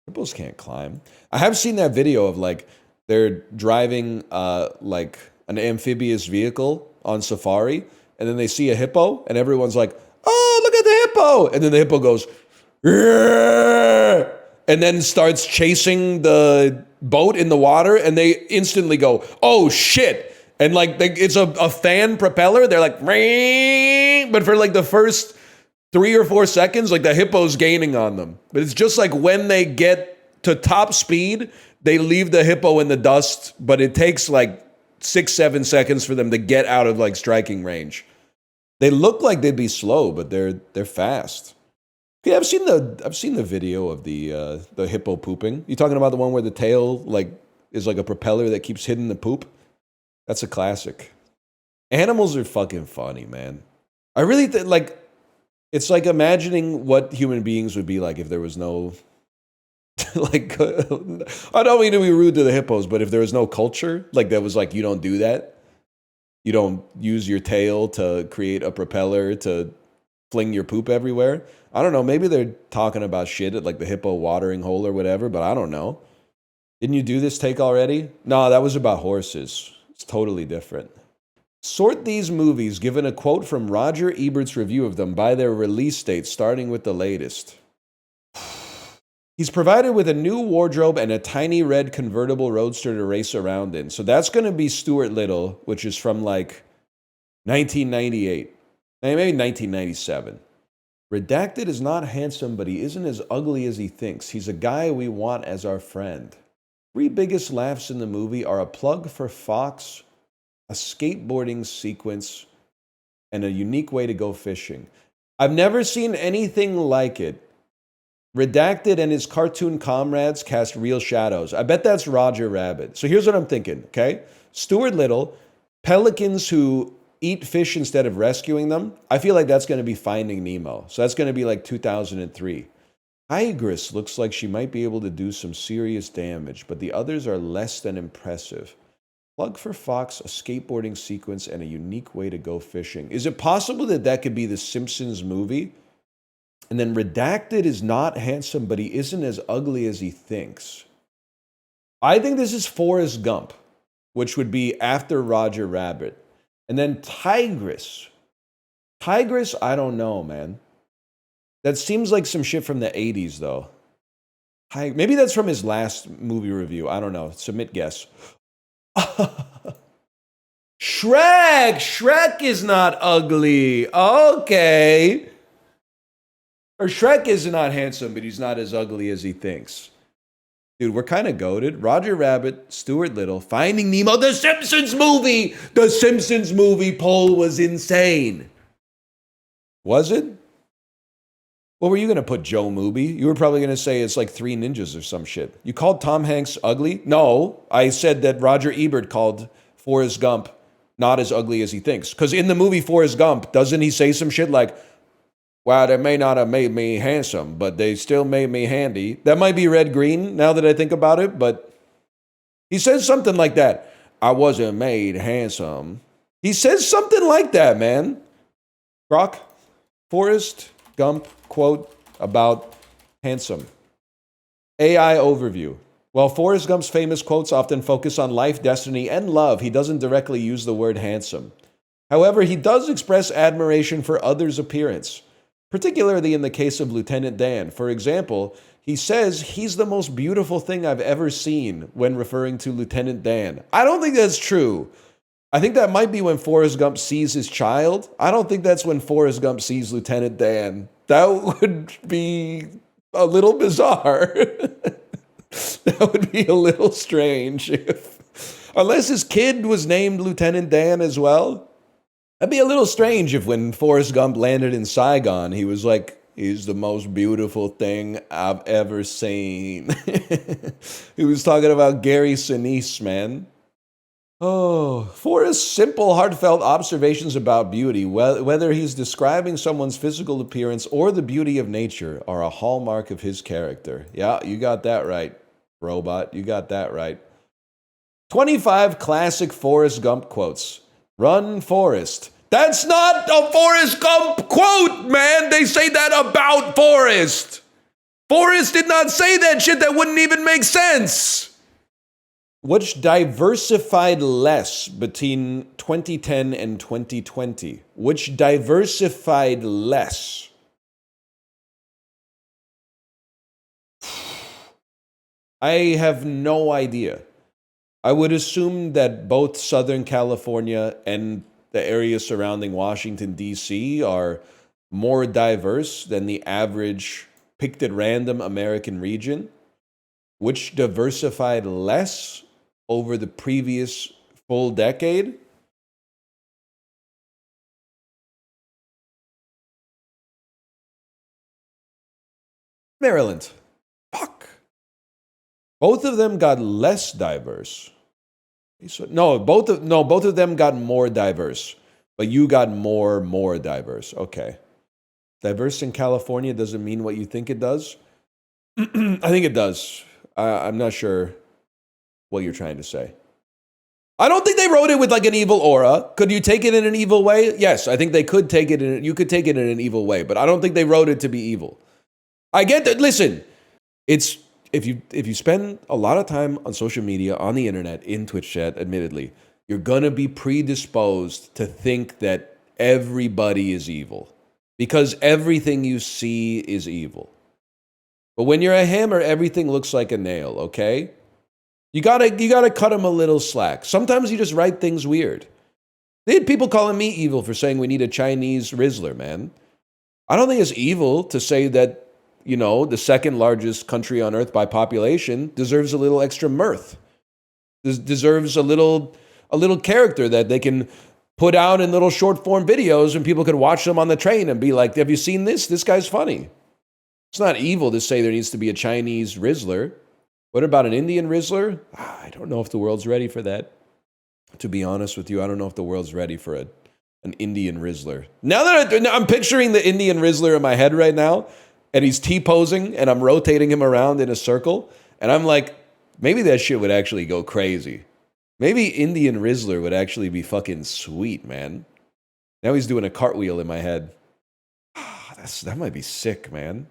Hippos can't climb. I have seen that video of like they're driving like an amphibious vehicle on safari, and then they see a hippo, and everyone's like, "Oh, look at the hippo!" And then the hippo goes, "Rrr!" And then starts chasing the boat in the water, and they instantly go, "Oh shit!" And like it's a fan propeller. They're like, "Ring!" But for like the first 3 or 4 seconds, like the hippo's gaining on them. But it's just like when they get to top speed, they leave the hippo in the dust. But it takes like 6-7 seconds for them to get out of like striking range. They look like they'd be slow, but they're fast. Yeah, I've seen the video of the hippo pooping. You talking about the one where the tail like is like a propeller that keeps hitting the poop? That's a classic. Animals are fucking funny, man. I really think like it's like imagining what human beings would be like if there was no like I don't mean to be rude to the hippos, but if there was no culture, like that was like you don't do that. You don't use your tail to create a propeller to fling your poop everywhere. I don't know. Maybe they're talking about shit at like the hippo watering hole or whatever, but I don't know. Didn't you do this take already? No, that was about horses. It's totally different. Sort these movies, given a quote from Roger Ebert's review of them, by their release date, starting with the latest. He's provided with a new wardrobe and a tiny red convertible roadster to race around in. So that's going to be Stuart Little, which is from like 1998. Maybe 1997. Redacted is not handsome, but he isn't as ugly as he thinks. He's a guy we want as our friend. 3 biggest laughs in the movie are a plug for Fox, a skateboarding sequence, and a unique way to go fishing. I've never seen anything like it. Redacted and his cartoon comrades cast real shadows. I bet that's Roger Rabbit. So here's what I'm thinking, okay? Stuart Little, pelicans who eat fish instead of rescuing them. I feel like that's going to be Finding Nemo. So that's going to be like 2003. Tigress looks like she might be able to do some serious damage, but the others are less than impressive. Plug for Fox, a skateboarding sequence, and a unique way to go fishing. Is it possible that that could be the Simpsons movie? And then redacted is not handsome, but he isn't as ugly as he thinks. I think this is Forrest Gump, which would be after Roger Rabbit. And then Tigress. Tigress, I don't know, man. That seems like some shit from the 80s, though. Maybe that's from his last movie review. I don't know. Submit guess. Shrek! Shrek is not ugly. Okay. Or Shrek is not handsome, but he's not as ugly as he thinks. Dude, we're kind of goated. Roger Rabbit, Stuart Little, Finding Nemo, The Simpsons movie! The Simpsons movie poll was insane. Was it? What were you going to put, Joe Movie? You were probably going to say it's like Three Ninjas or some shit. You called Tom Hanks ugly? No, I said that Roger Ebert called Forrest Gump not as ugly as he thinks. Because in the movie Forrest Gump, doesn't he say some shit like, wow, they may not have made me handsome, but they still made me handy. That might be Red Green, now that I think about it, but he says something like that. I wasn't made handsome. He says something like that, man. Brock, Forrest Gump quote about handsome. AI overview. While Forrest Gump's famous quotes often focus on life, destiny, and love, he doesn't directly use the word handsome. However, he does express admiration for others' appearance, particularly in the case of Lieutenant Dan. For example, he says he's the most beautiful thing I've ever seen when referring to Lieutenant Dan. I don't think that's true. I think that might be when Forrest Gump sees his child. I don't think that's when Forrest Gump sees Lieutenant Dan. That would be a little bizarre. That would be a little strange. Unless his kid was named Lieutenant Dan as well. That'd be a little strange if when Forrest Gump landed in Saigon, he was like, he's the most beautiful thing I've ever seen. He was talking about Gary Sinise, man. Oh, Forrest's simple, heartfelt observations about beauty, whether he's describing someone's physical appearance or the beauty of nature, are a hallmark of his character. Yeah, you got that right, robot. You got that right. 25 classic Forrest Gump quotes. Run, Forrest. That's not a Forrest Gump quote, man. They say that about Forrest. Forrest did not say that shit. That wouldn't even make sense. Which diversified less between 2010 and 2020? Which diversified less? I have no idea. I would assume that both Southern California and the area surrounding Washington, D.C. are more diverse than the average picked at random American region. Which diversified less over the previous full decade? Maryland. Fuck. Both of them got less diverse. No, both of them got more diverse. But you got more diverse. Okay. Diverse in California doesn't mean what you think it does? I think it does. I'm not sure what you're trying to say. I don't think they wrote it with like an evil aura. Could you take it in an evil way? Yes, I think they could take it in. You could take it in an evil way, but I don't think they wrote it to be evil. I get that. Listen, it's if you spend a lot of time on social media, on the internet, in Twitch chat, admittedly, you're gonna be predisposed to think that everybody is evil because everything you see is evil. But when you're a hammer, everything looks like a nail. Okay. You gotta cut them a little slack. Sometimes you just write things weird. They had people calling me evil for saying we need a Chinese Rizzler, man. I don't think it's evil to say that, you know, the second largest country on earth by population deserves a little extra mirth. Deserves a little character that they can put out in little short form videos and people can watch them on the train and be like, have you seen this? This guy's funny. It's not evil to say there needs to be a Chinese Rizzler. What about an Indian Rizzler? I don't know if the world's ready for that. To be honest with you, I don't know if the world's ready for an Indian Rizzler. Now that I'm picturing the Indian Rizzler in my head right now, and he's T-posing, and I'm rotating him around in a circle, and I'm like, maybe that shit would actually go crazy. Maybe Indian Rizzler would actually be fucking sweet, man. Now he's doing a cartwheel in my head. That might be sick, man.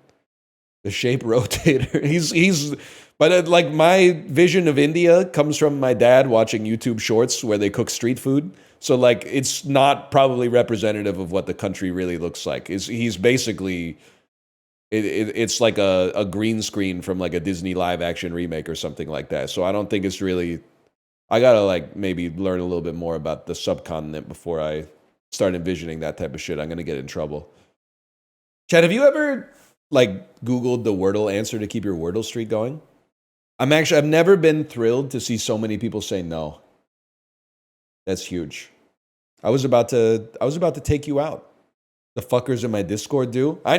The shape rotator. But like my vision of India comes from my dad watching YouTube shorts where they cook street food. So like it's not probably representative of what the country really looks like. He's basically it's like a green screen from like a Disney live action remake or something like that. So I don't think it's really. I gotta like maybe learn a little bit more about the subcontinent before I start envisioning that type of shit. I'm gonna get in trouble. Chad, have you ever like Googled the Wordle answer to keep your Wordle streak going? I've never been thrilled to see so many people say no. That's huge. I was about to take you out. The fuckers in my Discord do. I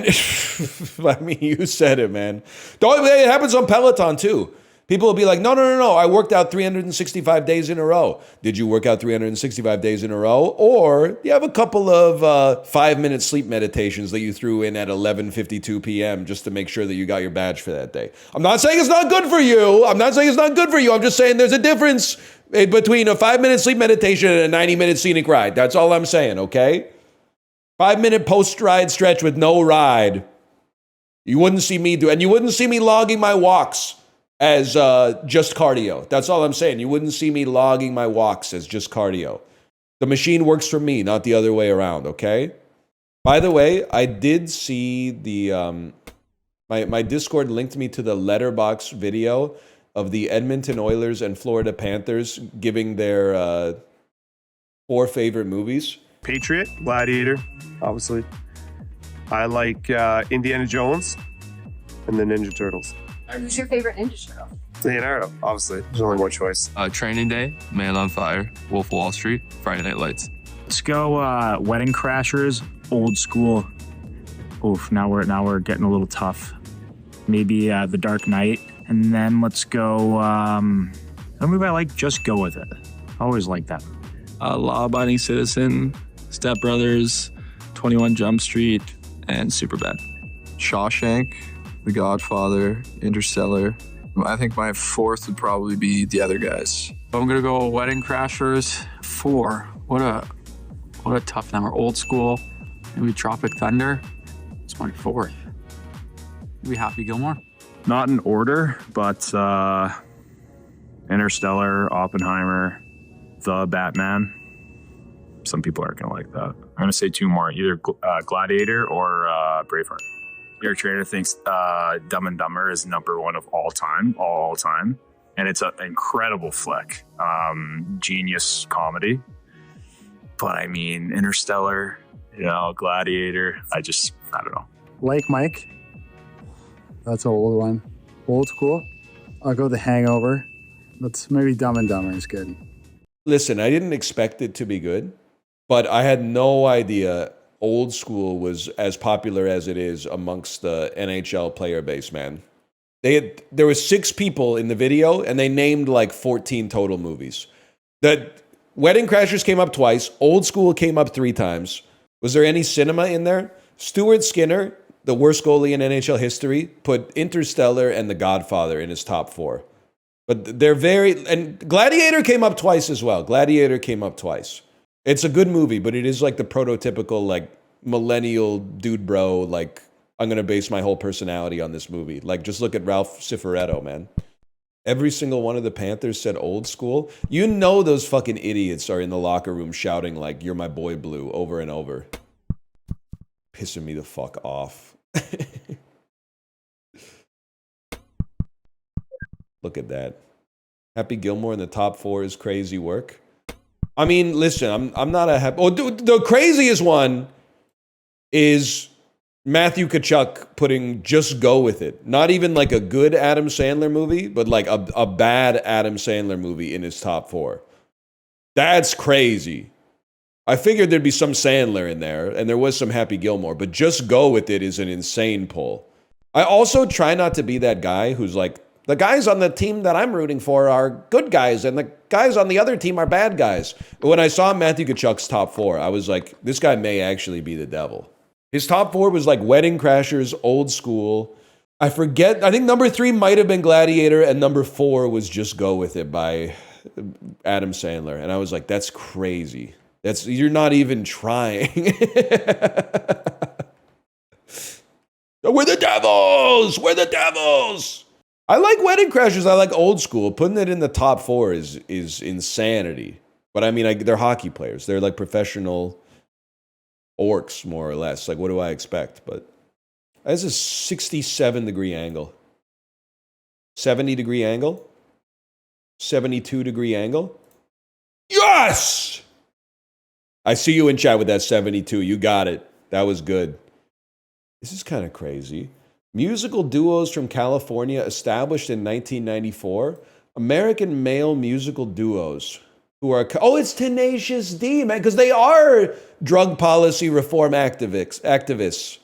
mean, you said it, man. It happens on Peloton too. People will be like, no, I worked out 365 days in a row. Did you work out 365 days in a row? Or you have a couple of 5-minute sleep meditations that you threw in at 11:52 p.m. just to make sure that you got your badge for that day. I'm not saying it's not good for you. I'm just saying there's a difference between a 5-minute sleep meditation and a 90-minute scenic ride. That's all I'm saying, okay? 5-minute post-ride stretch with no ride. You wouldn't see me do, and you wouldn't see me logging my walks as just cardio. That's all I'm saying. You wouldn't see me logging my walks as just cardio. The machine works for me, not the other way around, okay? By the way, I did see the... my Discord linked me to the Letterboxd video of the Edmonton Oilers and Florida Panthers giving their 4 favorite movies. Patriot, Gladiator, obviously. I like Indiana Jones and the Ninja Turtles. Who's your favorite Ninja Turtle? Leonardo, obviously. There's only one choice. Training Day, Man on Fire, Wolf of Wall Street, Friday Night Lights. Let's go Wedding Crashers, old school. Oof, now we're getting a little tough. Maybe The Dark Knight. And then let's go, a movie I like, Just Go With It. Always like that. Law Abiding Citizen, Step Brothers, 21 Jump Street, and Superbad. Shawshank, The Godfather, Interstellar. I think my 4th would probably be The Other Guys. I'm gonna go Wedding Crashers 4. What a tough number. Old school. Maybe Tropic Thunder. It's my 4th. Maybe Happy Gilmore. Not in order, but Interstellar, Oppenheimer, The Batman. Some people aren't gonna like that. I'm gonna say 2 more, either Gladiator or Braveheart. Your trainer thinks Dumb and Dumber is #1 of all time. And it's an incredible flick. Genius comedy. But I mean, Interstellar, Gladiator, I don't know. Like Mike. That's an old one. Old school. I'll go The Hangover. That's maybe Dumb and Dumber is good. Listen, I didn't expect it to be good, but I had no idea old school was as popular as it is amongst the NHL player base, man. There was 6 people in the video, and they named like 14 total movies. That Wedding Crashers came up twice. Old School came up 3 times. Was there any cinema in there? Stuart Skinner, the worst goalie in NHL history, put Interstellar and The Godfather in his top 4. But they're and Gladiator came up twice as well. Gladiator came up twice. It's a good movie, but it is like the prototypical like millennial dude bro, like I'm going to base my whole personality on this movie. Like just look at Ralph Cifaretto, man. Every single one of the Panthers said Old School. You know those fucking idiots are in the locker room shouting like you're my boy Blue over and over. Pissing me the fuck off. Look at that. Happy Gilmore in the top 4 is crazy work. I mean, listen, I'm not a happy... Oh, dude, the craziest one is Matthew Tkachuk putting Just Go With It. Not even like a good Adam Sandler movie, but like a bad Adam Sandler movie in his top 4. That's crazy. I figured there'd be some Sandler in there, and there was some Happy Gilmore, but Just Go With It is an insane pull. I also try not to be that guy who's like, the guys on the team that I'm rooting for are good guys, and the guys on the other team are bad guys. But when I saw Matthew Tkachuk's top 4, I was like, this guy may actually be the devil. His top 4 was like Wedding Crashers, Old School. I forget, I think number 3 might have been Gladiator, and number 4 was Just Go With It by Adam Sandler. And I was like, that's crazy. You're not even trying. Devils! We're the Devils! I like Wedding Crashers. I like old school. Putting it in the top 4 is insanity. But I mean, they're hockey players. They're like professional orcs, more or less. Like, what do I expect? But that's a 67-degree angle. 70-degree angle? 72-degree angle? Yes! I see you in chat with that 72. You got it. That was good. This is kind of crazy. Musical duos from California established in 1994. American male musical duos who are... Oh, it's Tenacious D, man, because they are drug policy reform activists.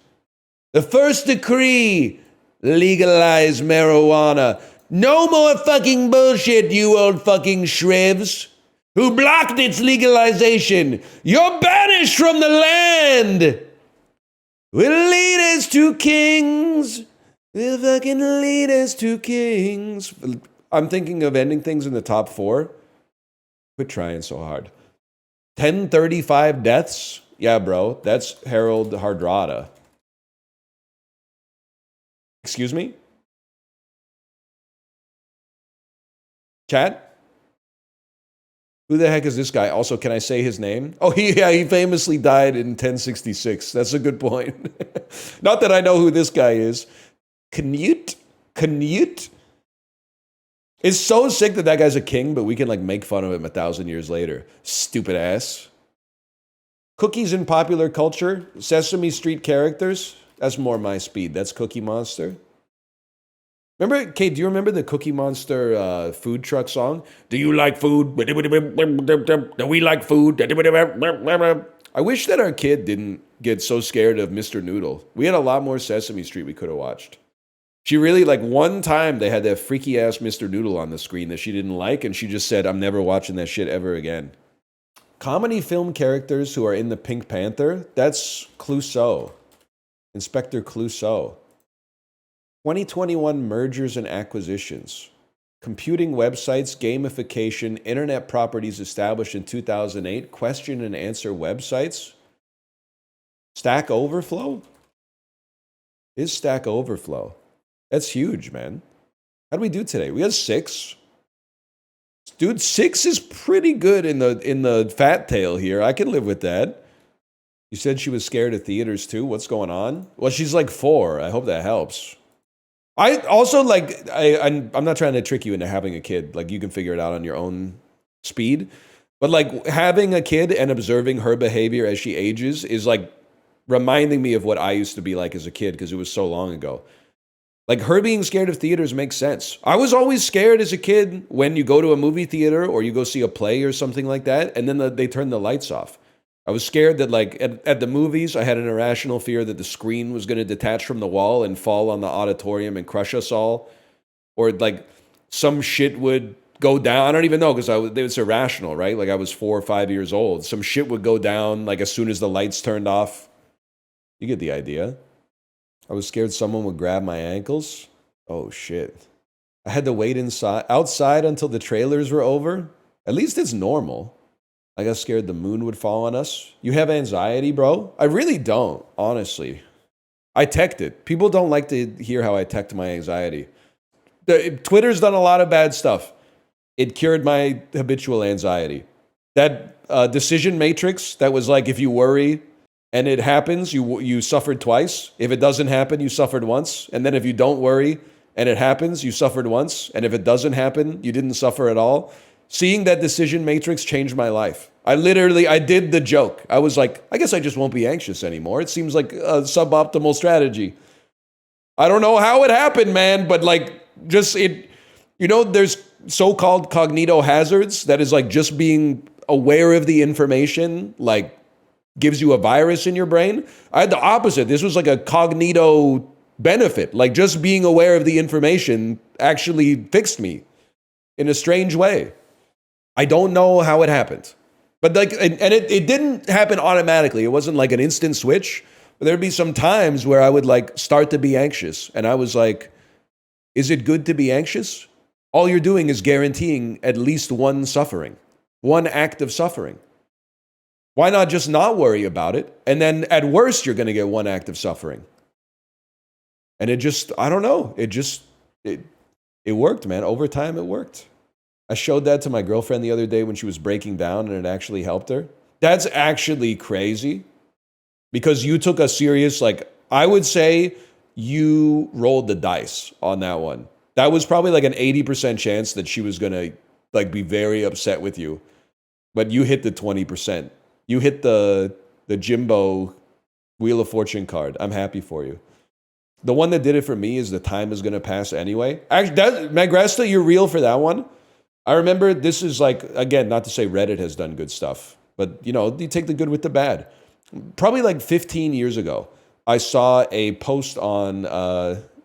The first decree, legalize marijuana. No more fucking bullshit, you old fucking shrivs who blocked its legalization. You're banished from the land. We'll lead us to kings. We'll fucking lead us to kings. I'm thinking of ending things in the top 4. Quit trying so hard. 1035 deaths? Yeah, bro. That's Harold Hardrada. Excuse me? Chat? Who the heck is this guy? Also, can I say his name? Oh, he famously died in 1066. That's a good point. Not that I know who this guy is. Canute? It's so sick that guy's a king, but we can like make fun of him 1,000 years later. Stupid ass. Cookies in popular culture. Sesame Street characters. That's more my speed. That's Cookie Monster. Remember, Kate, do you remember the Cookie Monster food truck song? Do you like food? Do we like food? I wish that our kid didn't get so scared of Mr. Noodle. We had a lot more Sesame Street we could have watched. She really, like, one time they had that freaky ass Mr. Noodle on the screen that she didn't like, and she just said, I'm never watching that shit ever again. Comedy film characters who are in the Pink Panther, that's Clouseau. Inspector Clouseau. 2021 mergers and acquisitions. Computing websites, gamification, internet properties established in 2008, question and answer websites. Stack Overflow? Is Stack Overflow? That's huge, man. How do we do today? We have 6. Dude, 6 is pretty good in the fat tail here. I can live with that. You said she was scared of theaters too. What's going on? Well, she's like 4. I hope that helps. I also like, I'm not trying to trick you into having a kid. Like, you can figure it out on your own speed. But like, having a kid and observing her behavior as she ages is like reminding me of what I used to be like as a kid, because it was so long ago. Like, her being scared of theaters makes sense. I was always scared as a kid when you go to a movie theater or you go see a play or something like that, and then they turn the lights off. I was scared that, like, at the movies, I had an irrational fear that the screen was going to detach from the wall and fall on the auditorium and crush us all. Or, like, some shit would go down. I don't even know, because it was irrational, right? Like, I was 4 or 5 years old. Some shit would go down, like, as soon as the lights turned off. You get the idea. I was scared someone would grab my ankles. Oh, shit. I had to wait outside until the trailers were over. At least it's normal. I got scared the moon would fall on us. You have anxiety, bro? I really don't, honestly. I teched it. People don't like to hear how I teched my anxiety. Twitter's done a lot of bad stuff. It cured my habitual anxiety. That decision matrix that was like, if you worry and it happens, you suffered twice. If it doesn't happen, you suffered once. And then if you don't worry and it happens, you suffered once. And if it doesn't happen, you didn't suffer at all. Seeing that decision matrix changed my life. I did the joke. I was like, I guess I just won't be anxious anymore. It seems like a suboptimal strategy. I don't know how it happened, man, but like, just it, there's so-called cognito hazards that is like just being aware of the information, like gives you a virus in your brain. I had the opposite. This was like a cognito benefit. Like, just being aware of the information actually fixed me in a strange way. I don't know how it happened. But like, and it didn't happen automatically. It wasn't like an instant switch. But there'd be some times where I would like start to be anxious. And I was like, is it good to be anxious? All you're doing is guaranteeing at least one suffering, one act of suffering. Why not just not worry about it? And then at worst, you're going to get one act of suffering. And it just, I don't know. It worked, man. Over time, it worked. I showed that to my girlfriend the other day when she was breaking down, and it actually helped her. That's actually crazy because you took a serious, like, I would say you rolled the dice on that one. That was probably like an 80% chance that she was going to like be very upset with you. But you hit the 20%. You hit the Jimbo Wheel of Fortune card. I'm happy for you. The one that did it for me is the time is going to pass anyway. Actually, Magresta, you're real for that one. I remember this is like, again, not to say Reddit has done good stuff, but you know, you take the good with the bad. Probably like 15 years ago, I saw a post on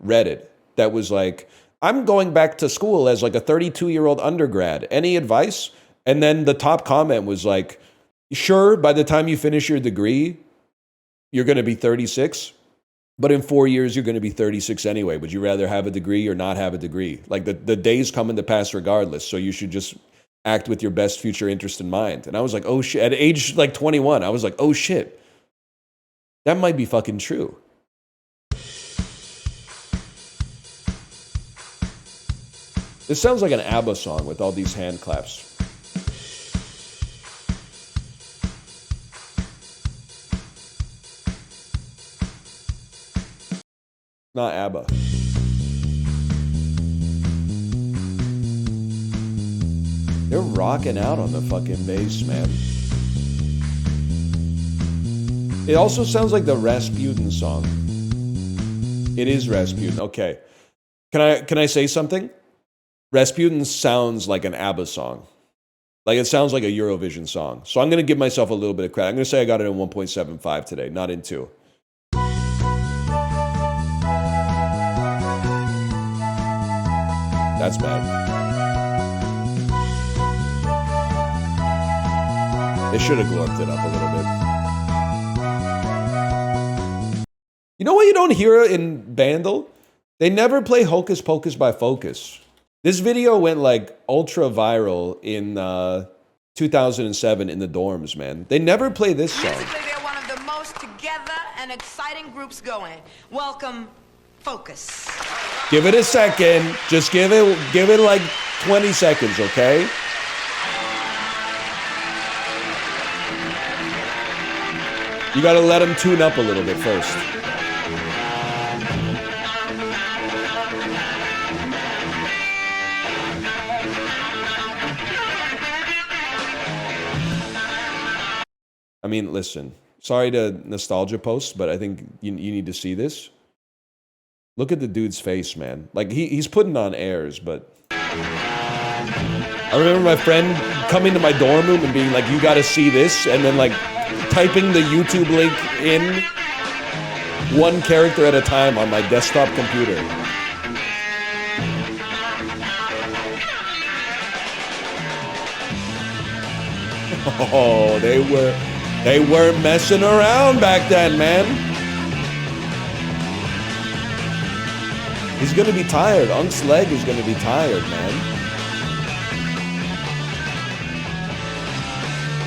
Reddit that was like, I'm going back to school as like a 32-year-old undergrad. Any advice? And then the top comment was like, sure, by the time you finish your degree, you're going to be 36. But in 4 years, you're going to be 36 anyway. Would you rather have a degree or not have a degree? Like the days come to pass regardless. So you should just act with your best future interest in mind. And I was like, oh shit. At age like 21, I was like, oh shit. That might be fucking true. This sounds like an ABBA song with all these hand claps. Not ABBA. They're rocking out on the fucking bass, man. It also sounds like the Rasputin song. It is Rasputin. Okay. Can I say something? Rasputin sounds like an ABBA song. Like it sounds like a Eurovision song. So I'm going to give myself a little bit of credit. I'm going to say I got it in 1.75 today, not in 2. That's bad. They should have glorped it up a little bit. You know what you don't hear in Bandle? They never play Hocus Pocus by Focus. This video went like ultra viral in 2007 in the dorms, man. They never play this song. Musically, they're one of the most together and exciting groups going. Welcome, Focus. Give it a second. Just give it like 20 seconds, okay? You gotta let them tune up a little bit first. I mean, listen, sorry to nostalgia post, but I think you need to see this. Look at the dude's face, man. Like, he's putting on airs, but... I remember my friend coming to my dorm room and being like, you gotta see this, and then, like, typing the YouTube link in one character at a time on my desktop computer. Oh, they weren't messing around back then, man. He's gonna be tired. Unk's leg is gonna be tired, man.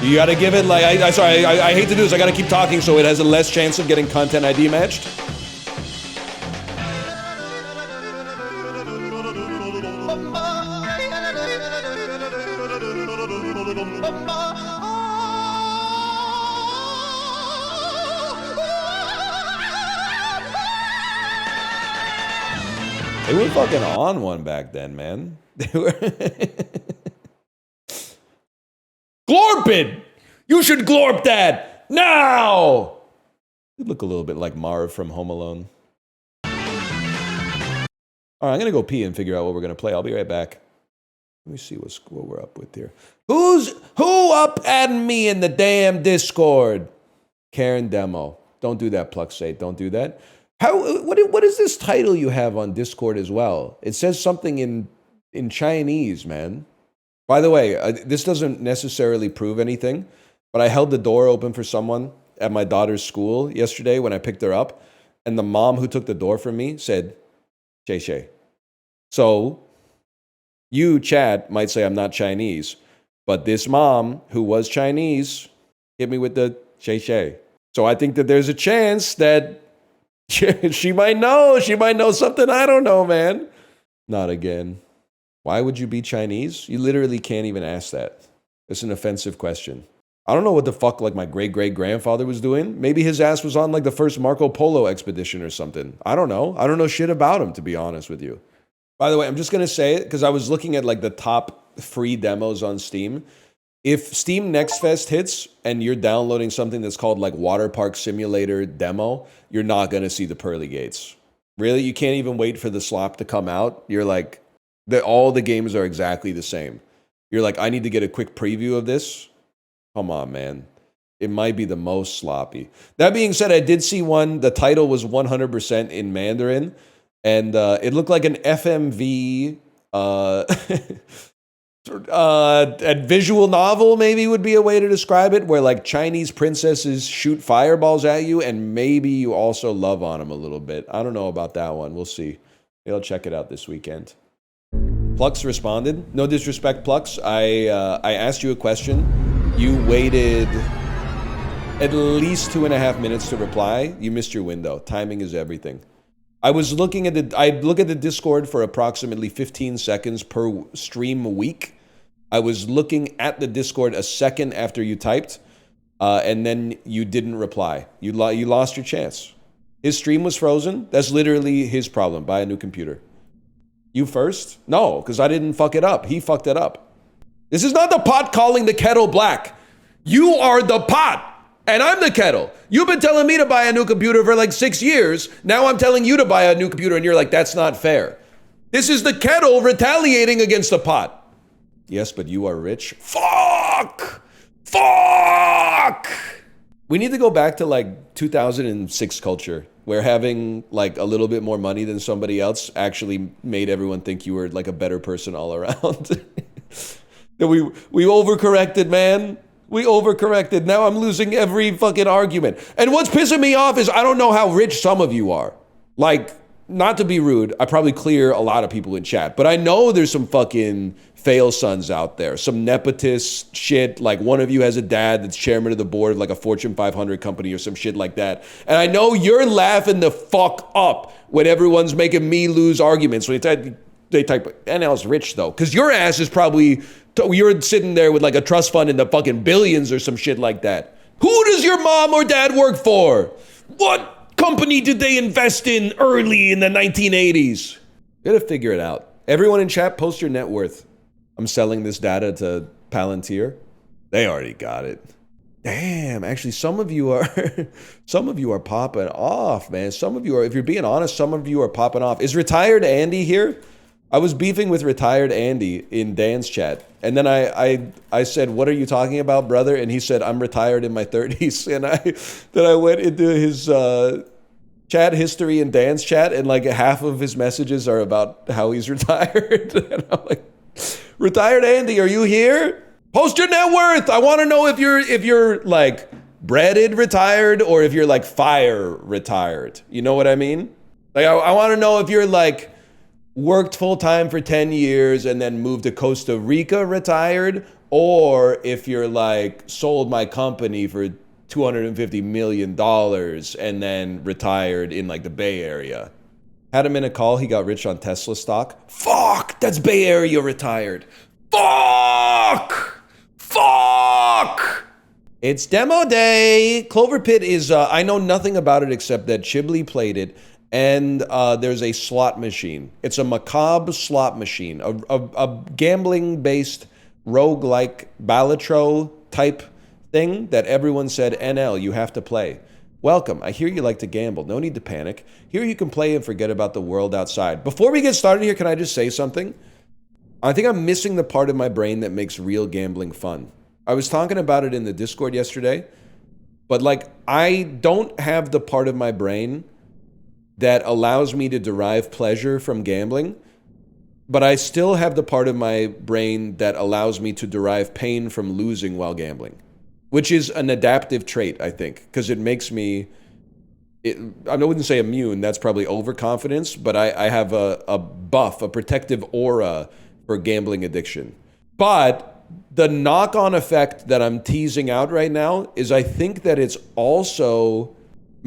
You gotta give it like, I hate to do this. I gotta keep talking so it has a less chance of getting content ID matched. They were fucking on one back then, man. They were... GLORPIT! You should glorp that! Now! You look a little bit like Marv from Home Alone. Alright, I'm gonna go pee and figure out what we're gonna play. I'll be right back. Let me see what we're up with here. Who up at me in the damn Discord? Karen Demo. Don't do that, Pluxate. Don't do that. What is this title you have on Discord as well? It says something in Chinese, man. By the way, this doesn't necessarily prove anything, but I held the door open for someone at my daughter's school yesterday when I picked her up, and the mom who took the door from me said, Shay Shay. So, you, chat, might say I'm not Chinese, but this mom, who was Chinese, hit me with the Shay Shay. So I think that there's a chance that She might know. She might know something I don't know, man. Not again. Why would you be Chinese? You literally can't even ask that. It's an offensive question. I don't know what the fuck like my great-great-grandfather was doing. Maybe his ass was on like the first Marco Polo expedition or something. I don't know. I don't know shit about him, to be honest with you. By the way, I'm just going to say it because I was looking at like the top free demos on Steam. If Steam Next Fest hits and you're downloading something that's called like Water Park Simulator demo, you're not going to see the pearly gates. Really? You can't even wait for the slop to come out? You're like, all the games are exactly the same. You're like, I need to get a quick preview of this. Come on, man. It might be the most sloppy. That being said, I did see one. The title was 100% in Mandarin, and it looked like an FMV a visual novel, maybe would be a way to describe it, where like Chinese princesses shoot fireballs at you, and maybe you also love on them a little bit. I don't know about that one. We'll see. Maybe I'll check it out this weekend. Plux responded. No disrespect, Plux. I asked you a question. You waited at least 2.5 minutes to reply. You missed your window. Timing is everything. I look at the Discord for approximately 15 seconds per stream a week. I was looking at the Discord a second after you typed, and then you didn't reply. You lost your chance. His stream was frozen. That's literally his problem. Buy a new computer. You first? No, because I didn't fuck it up. He fucked it up. This is not the pot calling the kettle black. You are the pot, and I'm the kettle. You've been telling me to buy a new computer for like 6 years. Now I'm telling you to buy a new computer, and you're like, that's not fair. This is the kettle retaliating against the pot. Yes, but you are rich. Fuck! We need to go back to like 2006 culture, where having like a little bit more money than somebody else actually made everyone think you were like a better person all around. We overcorrected, man. We overcorrected. Now I'm losing every fucking argument. And what's pissing me off is I don't know how rich some of you are. Like, not to be rude, I probably clear a lot of people in chat, but I know there's some fucking fail sons out there, some nepotist shit. Like one of you has a dad that's chairman of the board of like a Fortune 500 company or some shit like that. And I know you're laughing the fuck up when everyone's making me lose arguments. When they type, NL's rich though, because your ass is probably, you're sitting there with like a trust fund in the fucking billions or some shit like that. Who does your mom or dad work for? What company did they invest in early in the 1980s? You gotta figure it out. Everyone in chat, post your net worth. I'm selling this data to Palantir. They already got it. Damn, actually some of you are popping off, man. Some of you are, if you're being honest, some of you are popping off. Is retired Andy here? I was beefing with retired Andy in Dan's chat. And then I said, what are you talking about, brother? And he said, I'm retired in my 30s. And then I went into his chat history in Dan's chat, and like half of his messages are about how he's retired. And I'm like, retired Andy, are you here? Post your net worth. I want to know if you're like breaded retired or if you're like fire retired. You know what I mean? Like I want to know if you're like worked full time for 10 years and then moved to Costa Rica retired, or if you're like sold my company for $250 million and then retired in like the Bay Area. Had him in a call, he got rich on Tesla stock. Fuck, that's Bay Area retired. Fuck! It's demo day. CloverPit is, I know nothing about it except that Chiblee played it, and there's a slot machine. It's a macabre slot machine, a gambling-based roguelike Balatro type thing that everyone said, NL, you have to play. Welcome. I hear you like to gamble. No need to panic. Here you can play and forget about the world outside. Before we get started here, can I just say something? I think I'm missing the part of my brain that makes real gambling fun. I was talking about it in the Discord yesterday, but like I don't have the part of my brain that allows me to derive pleasure from gambling, but I still have the part of my brain that allows me to derive pain from losing while gambling, which is an adaptive trait, I think, because it makes me, I wouldn't say immune, that's probably overconfidence, but I have a buff, a protective aura for gambling addiction. But the knock-on effect that I'm teasing out right now is I think that it's also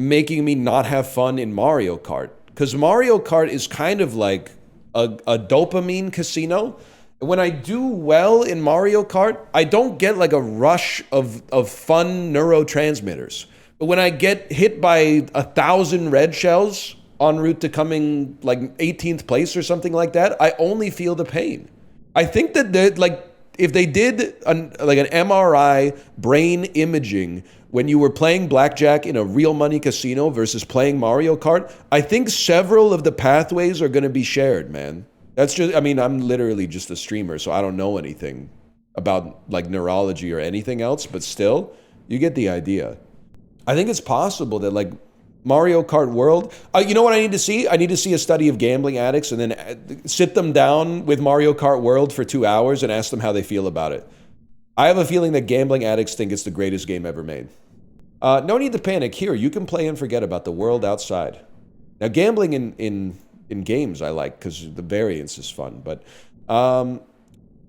making me not have fun in Mario Kart. Because Mario Kart is kind of like a dopamine casino. When I do well in Mario Kart, I don't get like a rush of fun neurotransmitters. But when I get hit by 1,000 red shells en route to coming like 18th place or something like that, I only feel the pain. I think that like if they did an MRI brain imaging when you were playing blackjack in a real money casino versus playing Mario Kart, I think several of the pathways are going to be shared, man. That's just, I mean, I'm literally just a streamer, so I don't know anything about like neurology or anything else, but still, you get the idea. I think it's possible that like Mario Kart World, you know what I need to see? I need to see a study of gambling addicts and then sit them down with Mario Kart World for 2 hours and ask them how they feel about it. I have a feeling that gambling addicts think it's the greatest game ever made. No need to panic here. You can play and forget about the world outside. Now, gambling in games I like because the variance is fun. But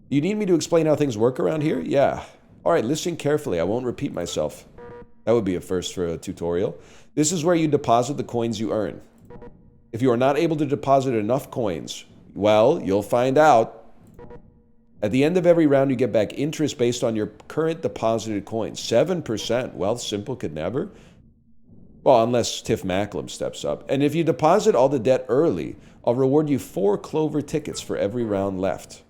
you need me to explain how things work around here? Yeah. All right, listen carefully. I won't repeat myself. That would be a first for a tutorial. This is where you deposit the coins you earn. If you are not able to deposit enough coins, well, you'll find out. At the end of every round, you get back interest based on your current deposited coins. 7%. Well, simple could never. Well, unless Tiff Macklem steps up. And if you deposit all the debt early, I'll reward you 4 Clover tickets for every round left.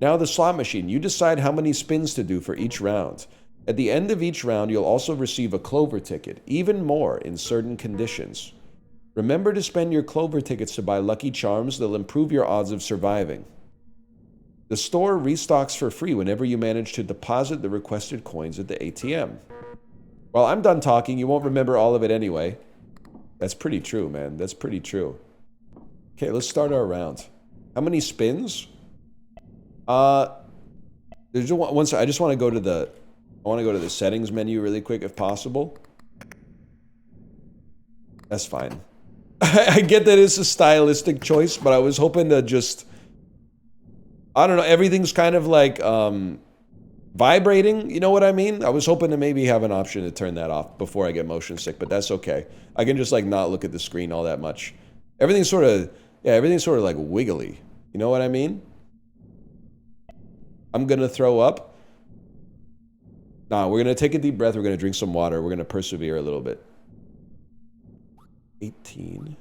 Now the slot machine. You decide how many spins to do for each round. At the end of each round, you'll also receive a Clover ticket, even more in certain conditions. Remember to spend your Clover tickets to buy Lucky Charms. They'll improve your odds of surviving. The store restocks for free whenever you manage to deposit the requested coins at the ATM. Well, I'm done talking. You won't remember all of it anyway. That's pretty true, man. That's pretty true. Okay, let's start our round. How many spins? I just want to go to the settings menu really quick if possible. That's fine. I get that it's a stylistic choice, but I was hoping to just, I don't know, everything's kind of like vibrating, you know what I mean? I was hoping to maybe have an option to turn that off before I get motion sick, but that's okay. I can just like not look at the screen all that much. Everything's sort of like wiggly. You know what I mean? I'm gonna throw up. Nah, we're gonna take a deep breath, we're gonna drink some water, we're gonna persevere a little bit. 18.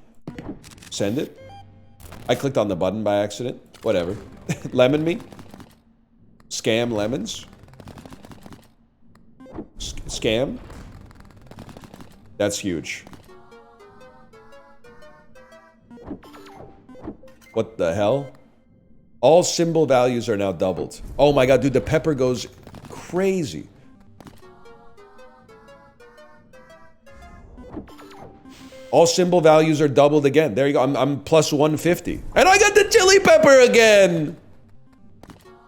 Send it. I clicked on the button by accident. Whatever. Lemon me. Scam lemons. Scam. That's huge. What the hell? All symbol values are now doubled. Oh my god, dude, the pepper goes crazy. All symbol values are doubled again. There you go. I'm plus 150. And I got the chili pepper again.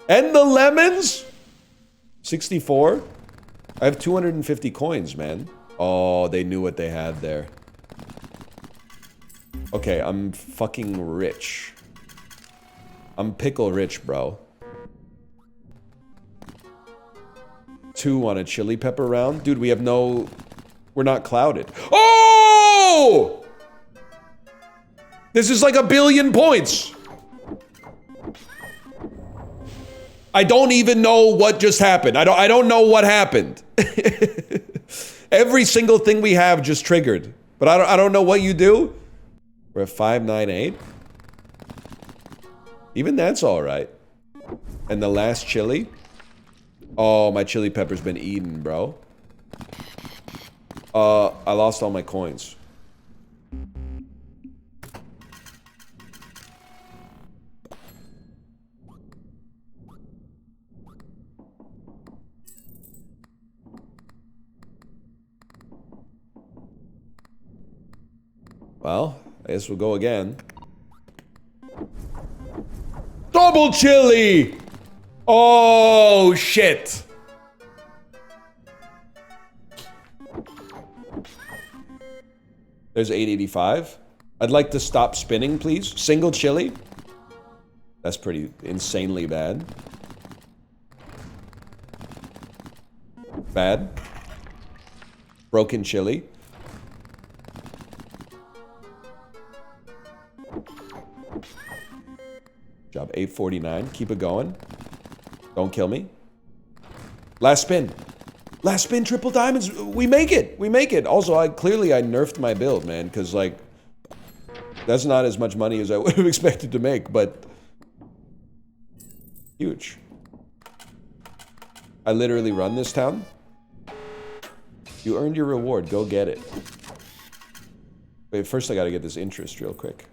And the lemons. 64. I have 250 coins, man. Oh, they knew what they had there. Okay, I'm fucking rich. I'm pickle rich, bro. 2 on a chili pepper round. Dude, we have no... We're not clouded. Oh! This is like 1 billion points. I don't even know what just happened. I don't know what happened. Every single thing we have just triggered. But I don't know what you do. We're at 598. Even that's all right. And the last chili. Oh, my chili pepper's been eaten, bro. I lost all my coins. Well, I guess we'll go again. Double chili! Oh, shit. There's 885. I'd like to stop spinning, please. Single chili. That's pretty insanely bad. Bad. Broken chili. 849. Keep it going. Don't kill me. Last spin. Last spin, triple diamonds. We make it. We make it. Also, I nerfed my build, man, because, like, that's not as much money as I would have expected to make, but huge. I literally run this town. You earned your reward. Go get it. Wait, first I gotta get this interest real quick.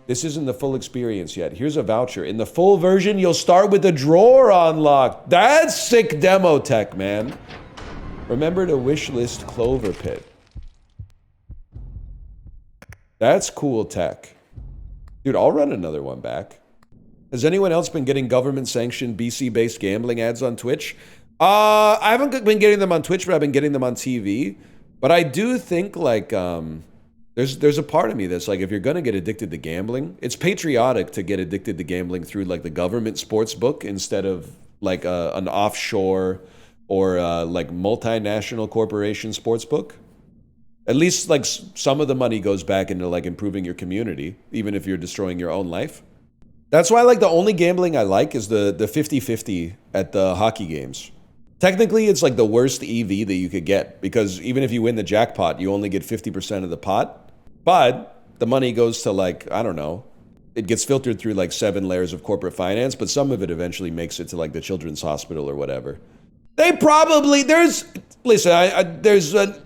This isn't the full experience yet. Here's a voucher. In the full version, you'll start with the drawer unlocked. That's sick demo tech, man. Remember to wishlist CloverPit. That's cool tech. Dude, I'll run another one back. Has anyone else been getting government-sanctioned BC-based gambling ads on Twitch? I haven't been getting them on Twitch, but I've been getting them on TV. But I do think, like, there's a part of me that's like, if you're gonna get addicted to gambling, it's patriotic to get addicted to gambling through, like, the government sports book instead of, like, an offshore or, like, multinational corporation sports book. At least, like, some of the money goes back into, like, improving your community, even if you're destroying your own life. That's why, like, the only gambling I like is the 50-50 at the hockey games. Technically, it's like the worst EV that you could get, because even if you win the jackpot, you only get 50% of the pot. But the money goes to, like, I don't know. It gets filtered through, like, 7 layers of corporate finance, but some of it eventually makes it to, like, the children's hospital or whatever. They probably, there's a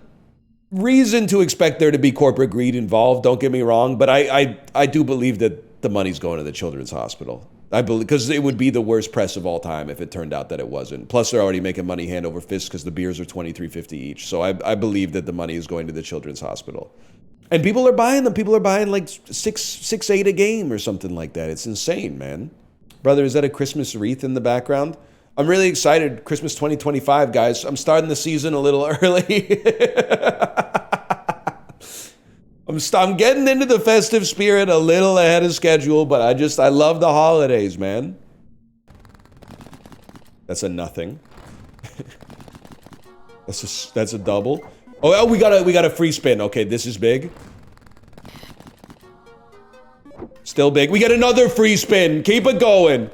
reason to expect there to be corporate greed involved, don't get me wrong, but I do believe that the money's going to the children's hospital. I believe, because it would be the worst press of all time if it turned out that it wasn't. Plus, they're already making money hand over fist because the beers are $23.50 each. So I believe that the money is going to the children's hospital. And people are buying them. People are buying like 6-8 a game or something like that. It's insane, man. Brother, is that a Christmas wreath in the background? I'm really excited. Christmas 2025, guys. I'm starting the season a little early. I'm getting into the festive spirit a little ahead of schedule, but I love the holidays, man. That's a nothing. that's a double. Oh, we got a free spin. Okay, this is big. Still big. We get another free spin. Keep it going.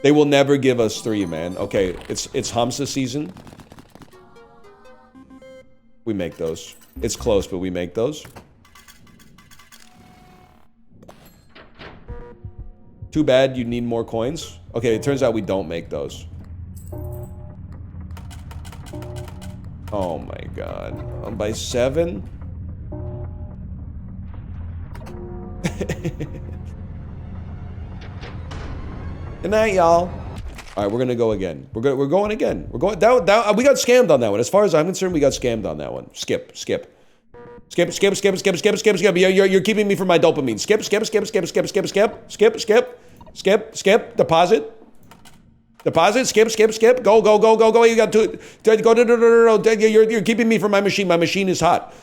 They will never give us 3, man. Okay, it's Hamsa season. We make those. It's close, but we make those. Too bad you need more coins. Okay, it turns out we don't make those. Oh my god. I'm by 7? Good night, y'all. All right, we're gonna go again. We're going again. We're going down. We got scammed on that one. As far as I'm concerned, we got scammed on that one. Skip. You're keeping me from my dopamine. Skip. Deposit. Skip. Go. You got to go. No. You're keeping me from my machine. My machine is hot.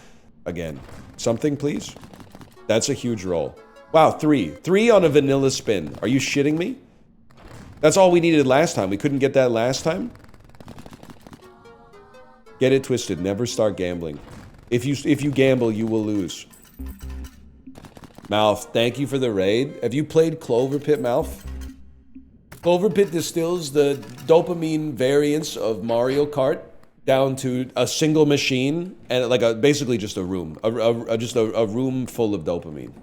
Again. Something, please. That's a huge roll. Wow, 3 on a vanilla spin. Are you shitting me? That's all we needed last time. We couldn't get that last time? Get it twisted. Never start gambling. If you gamble, you will lose. Mouth, thank you for the raid. Have you played CloverPit, Mouth? CloverPit distills the dopamine variants of Mario Kart down to a single machine and like basically just a room. Just a room full of dopamine.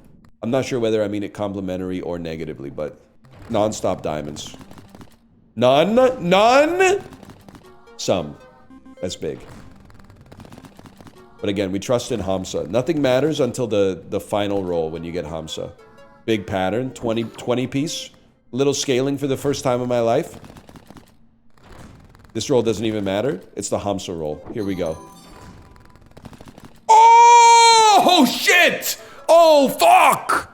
I'm not sure whether I mean it complimentary or negatively, but non-stop diamonds. None? Some. That's big. But again, we trust in Hamsa. Nothing matters until the final roll when you get Hamsa. Big pattern, 20 piece. Little scaling for the first time in my life. This roll doesn't even matter. It's the Hamsa roll. Here we go. Oh, shit! Oh, fuck!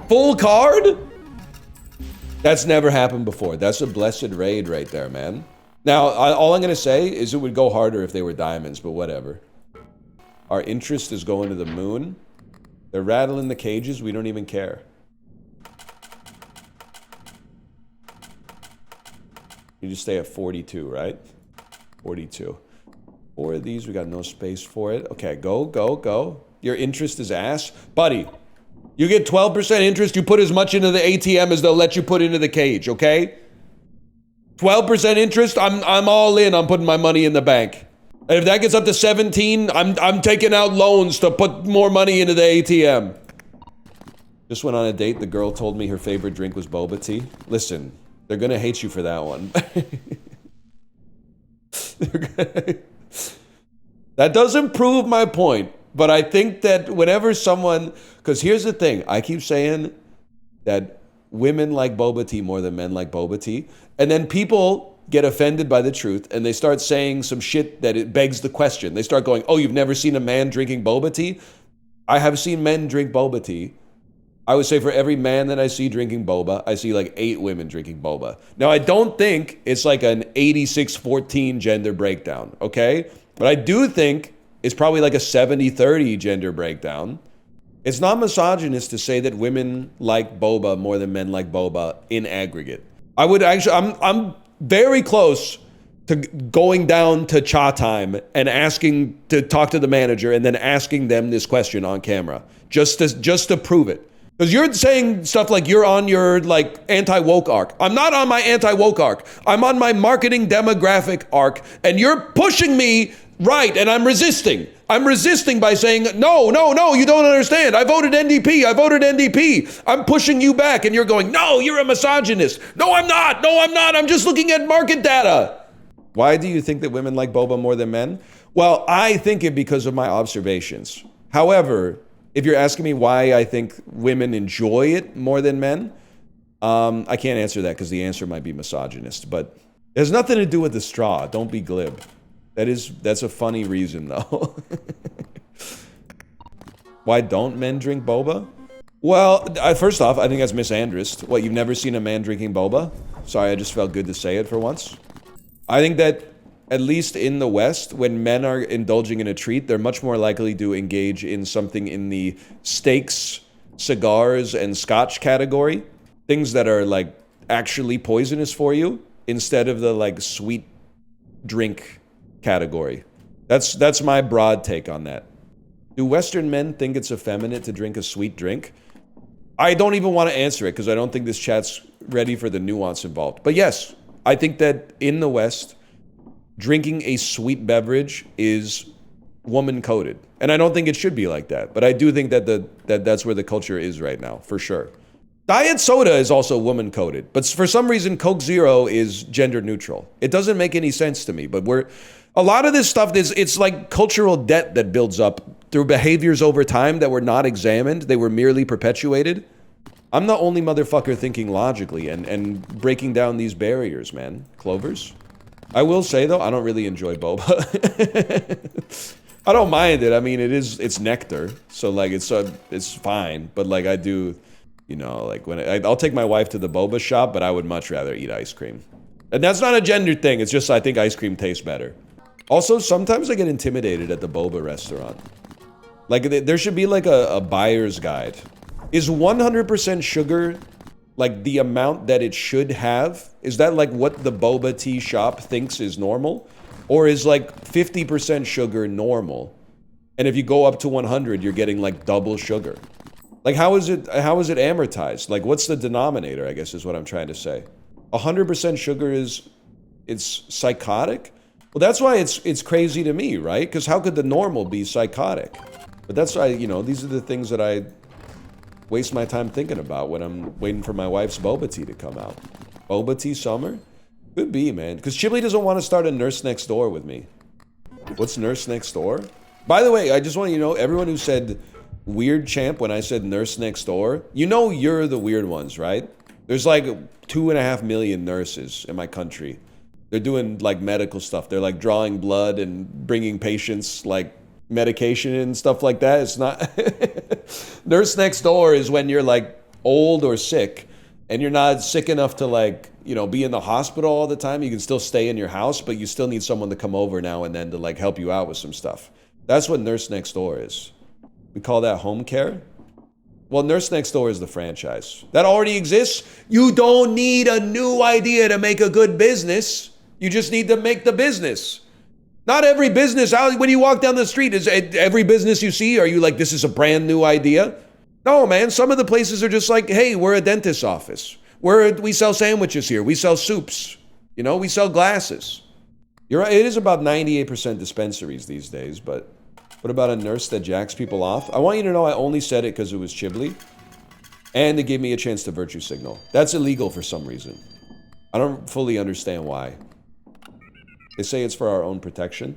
Full card? That's never happened before. That's a blessed raid right there, man. Now, all I'm going to say is it would go harder if they were diamonds, but whatever. Our interest is going to the moon. They're rattling the cages. We don't even care. You just stay at 42, right? 42. 4 of these. We got no space for it. Okay, go. Your interest is ass. Buddy, you get 12% interest, you put as much into the ATM as they'll let you put into the cage, okay? 12% interest, I'm all in on putting my money in the bank. And if that gets up to 17, I'm taking out loans to put more money into the ATM. Just went on a date, the girl told me her favorite drink was boba tea. Listen, they're gonna hate you for that one. That doesn't prove my point, but I think that whenever someone, because here's the thing, I keep saying that women like boba tea more than men like boba tea, and then people get offended by the truth and they start saying some shit that it begs the question. They start going, oh, you've never seen a man drinking boba tea? I have seen men drink boba tea. I would say for every man that I see drinking boba, I see like 8 women drinking boba. Now, I don't think it's like an 86-14 gender breakdown, okay? But I do think it's probably like a 70-30 gender breakdown. It's not misogynist to say that women like boba more than men like boba in aggregate. I would actually, I'm very close to going down to cha time and asking to talk to the manager and then asking them this question on camera, just to prove it. Because you're saying stuff like you're on your like anti-woke arc. I'm not on my anti-woke arc. I'm on my marketing demographic arc, and you're pushing me right, and I'm resisting. I'm resisting by saying, no, you don't understand. I voted NDP. I'm pushing you back, and you're going, no, you're a misogynist. No, I'm not. I'm just looking at market data. Why do you think that women like boba more than men? Well, I think it because of my observations. However, if you're asking me why I think women enjoy it more than men, I can't answer that because the answer might be misogynist, but it has nothing to do with the straw. Don't be glib. That's a funny reason though. Why don't men drink boba? Well, first off, I think that's misandrist. What, you've never seen a man drinking boba? Sorry, I just felt good to say it for once. I think that at least in the West, when men are indulging in a treat, they're much more likely to engage in something in the steaks, cigars, and scotch category. Things that are like actually poisonous for you instead of the like sweet drink category. That's my broad take on that. Do Western men think it's effeminate to drink a sweet drink? I don't even want to answer it because I don't think this chat's ready for the nuance involved. But yes, I think that in the West, drinking a sweet beverage is woman-coded. And I don't think it should be like that. But I do think that that's where the culture is right now, for sure. Diet soda is also woman-coded. But for some reason, Coke Zero is gender-neutral. It doesn't make any sense to me. But a lot of this stuff, it's like cultural debt that builds up through behaviors over time that were not examined. They were merely perpetuated. I'm the only motherfucker thinking logically and breaking down these barriers, man. Clovers? I will say though, I don't really enjoy boba. I don't mind it. I mean, it's nectar, so like it's fine. But like I do, you know, like when I'll take my wife to the boba shop, but I would much rather eat ice cream. And that's not a gender thing. It's just I think ice cream tastes better. Also, sometimes I get intimidated at the boba restaurant. Like there should be like a buyer's guide. Is 100% sugar like the amount that it should have? Is that like what the boba tea shop thinks is normal? Or is like 50% sugar normal? And if you go up to 100, you're getting like double sugar. Like how is it amortized? Like what's the denominator, I guess is what I'm trying to say. 100% sugar it's psychotic? Well, that's why it's crazy to me, right? Because how could the normal be psychotic? But that's why, you know, these are the things that I waste my time thinking about when I'm waiting for my wife's boba tea to come out. Boba tea summer? Could be, man. Because Chiblee doesn't want to start a nurse next door with me. What's nurse next door? By the way, I just want you to know, everyone who said weird champ when I said nurse next door, you know you're the weird ones, right? There's like 2.5 million nurses in my country. They're doing like medical stuff. They're like drawing blood and bringing patients like medication and stuff like that. It's not nurse next door is when you're like old or sick and you're not sick enough to like, you know, be in the hospital all the time. You can still stay in your house, but you still need someone to come over now and then to like help you out with some stuff. That's what nurse next door is. We call that home care. Well, nurse next door is the franchise that already exists. You don't need a new idea to make a good business. You just need to make the business. Not every business, when you walk down the street, is every business you see, are you like, this is a brand new idea? No, man, some of the places are just like, hey, we're a dentist's office. We sell sandwiches here. We sell soups. You know, we sell glasses. You're right, it is about 98% dispensaries these days, but what about a nurse that jacks people off? I want you to know I only said it because it was Chiblee, and it gave me a chance to virtue signal. That's illegal for some reason. I don't fully understand why. They say it's for our own protection.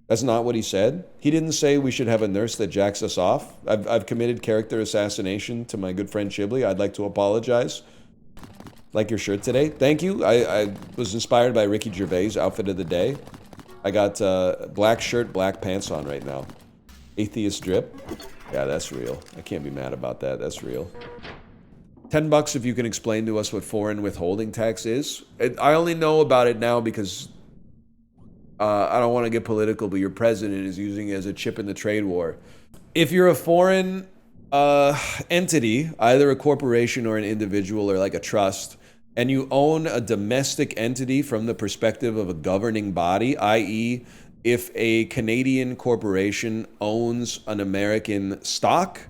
That's not what he said. He didn't say we should have a nurse that jacks us off. I've committed character assassination to my good friend Chiblee. I'd like to apologize. Like your shirt today. Thank you. I was inspired by Ricky Gervais' outfit of the day. I got black shirt, black pants on right now. Atheist drip. Yeah, that's real. I can't be mad about that. That's real. $10 if you can explain to us what foreign withholding tax is. I only know about it now because I don't want to get political, but your president is using it as a chip in the trade war. If you're a foreign entity, either a corporation or an individual or like a trust, and you own a domestic entity from the perspective of a governing body, i.e., if a Canadian corporation owns an American stock,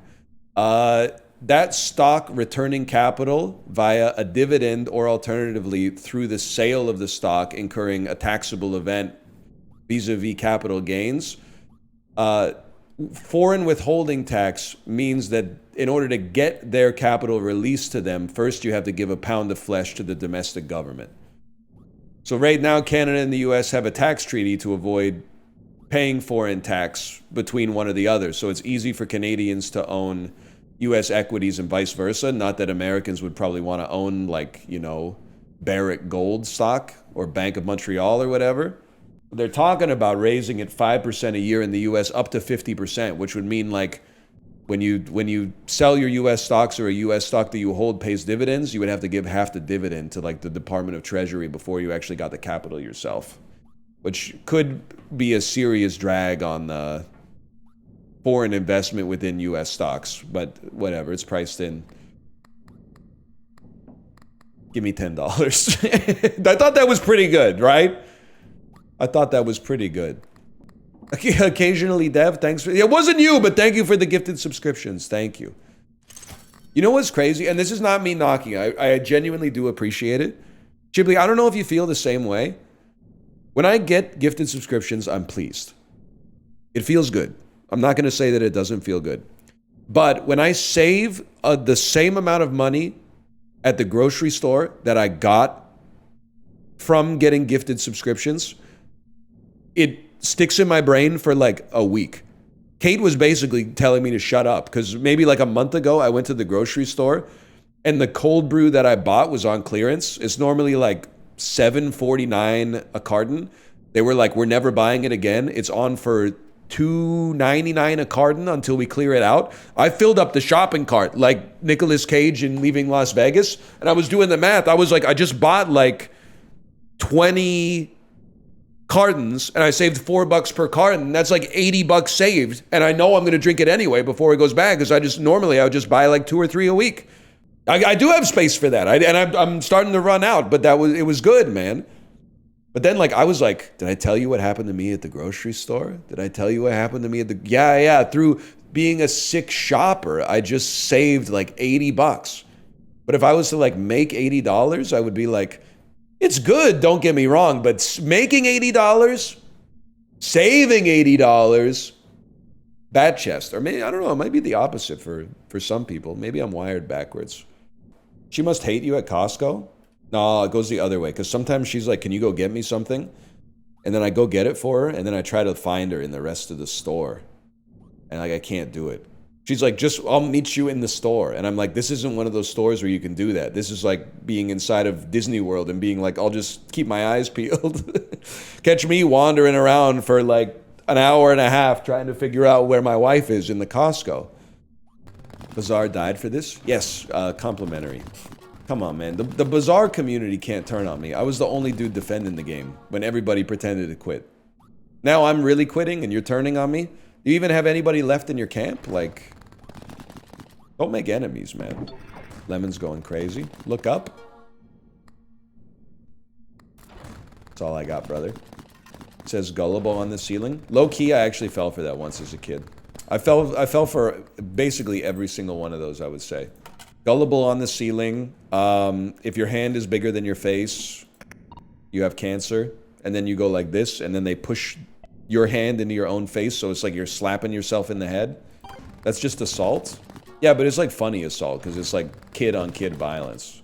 that stock returning capital via a dividend or alternatively through the sale of the stock incurring a taxable event vis-a-vis capital gains, foreign withholding tax means that in order to get their capital released to them, first you have to give a pound of flesh to the domestic government. So right now, Canada and the US have a tax treaty to avoid paying foreign tax between one or the other. So it's easy for Canadians to own US equities and vice versa. Not that Americans would probably want to own, like, you know, Barrick Gold stock or Bank of Montreal or whatever. They're talking about raising it 5% a year in the US up to 50%, which would mean like when you sell your US stocks or a US stock that you hold pays dividends, you would have to give half the dividend to like the Department of Treasury before you actually got the capital yourself, which could be a serious drag on the foreign investment within US stocks, but whatever, it's priced in. Give me $10. I thought that was pretty good, right? I thought that was pretty good. Occasionally, Dev, thanks for... It wasn't you, but thank you for the gifted subscriptions. Thank you. You know what's crazy? And this is not me knocking. I genuinely do appreciate it. Chiblee, I don't know if you feel the same way. When I get gifted subscriptions, I'm pleased. It feels good. I'm not going to say that it doesn't feel good. But when I save the same amount of money at the grocery store that I got from getting gifted subscriptions, it sticks in my brain for like a week. Kate was basically telling me to shut up because maybe like a month ago I went to the grocery store and the cold brew that I bought was on clearance. It's normally like $7.49 a carton. They were like, we're never buying it again. It's on for $2.99 a carton until we clear it out. I filled up the shopping cart like Nicolas Cage in Leaving Las Vegas, and I was doing the math. I was like, I just bought like 20 cartons and I saved $4 per carton. That's like $80 saved, and I know I'm going to drink it anyway before it goes bad because I would just buy like 2 or 3 a week. I do have space for that, I'm starting to run out, but it was good, man. But then like I was like, did I tell you what happened to me at the grocery store? Did I tell you what happened to me at the... Yeah, through being a sick shopper, I just saved like $80. But if I was to like make $80, I would be like, it's good, don't get me wrong, but making $80, saving $80, bad chest. Or maybe, I don't know, it might be the opposite for some people. Maybe I'm wired backwards. She must hate you at Costco? No, it goes the other way, because sometimes she's like, can you go get me something? And then I go get it for her, and then I try to find her in the rest of the store. And like, I can't do it. She's like, I'll meet you in the store. And I'm like, this isn't one of those stores where you can do that. This is like being inside of Disney World and being like, I'll just keep my eyes peeled. Catch me wandering around for like an hour and a half trying to figure out where my wife is in the Costco. Bazaar died for this? Yes, complimentary. Come on, man. The Bazaar community can't turn on me. I was the only dude defending the game when everybody pretended to quit. Now I'm really quitting and you're turning on me? Do you even have anybody left in your camp? Like, don't make enemies, man. Lemon's going crazy. Look up. That's all I got, brother. It says gullible on the ceiling. Low key, I actually fell for that once as a kid. I fell for basically every single one of those, I would say. Gullible on the ceiling. If your hand is bigger than your face, you have cancer. And then you go like this, and then they push your hand into your own face, so it's like you're slapping yourself in the head. That's just assault. Yeah, but it's like funny assault, because it's like kid-on-kid violence.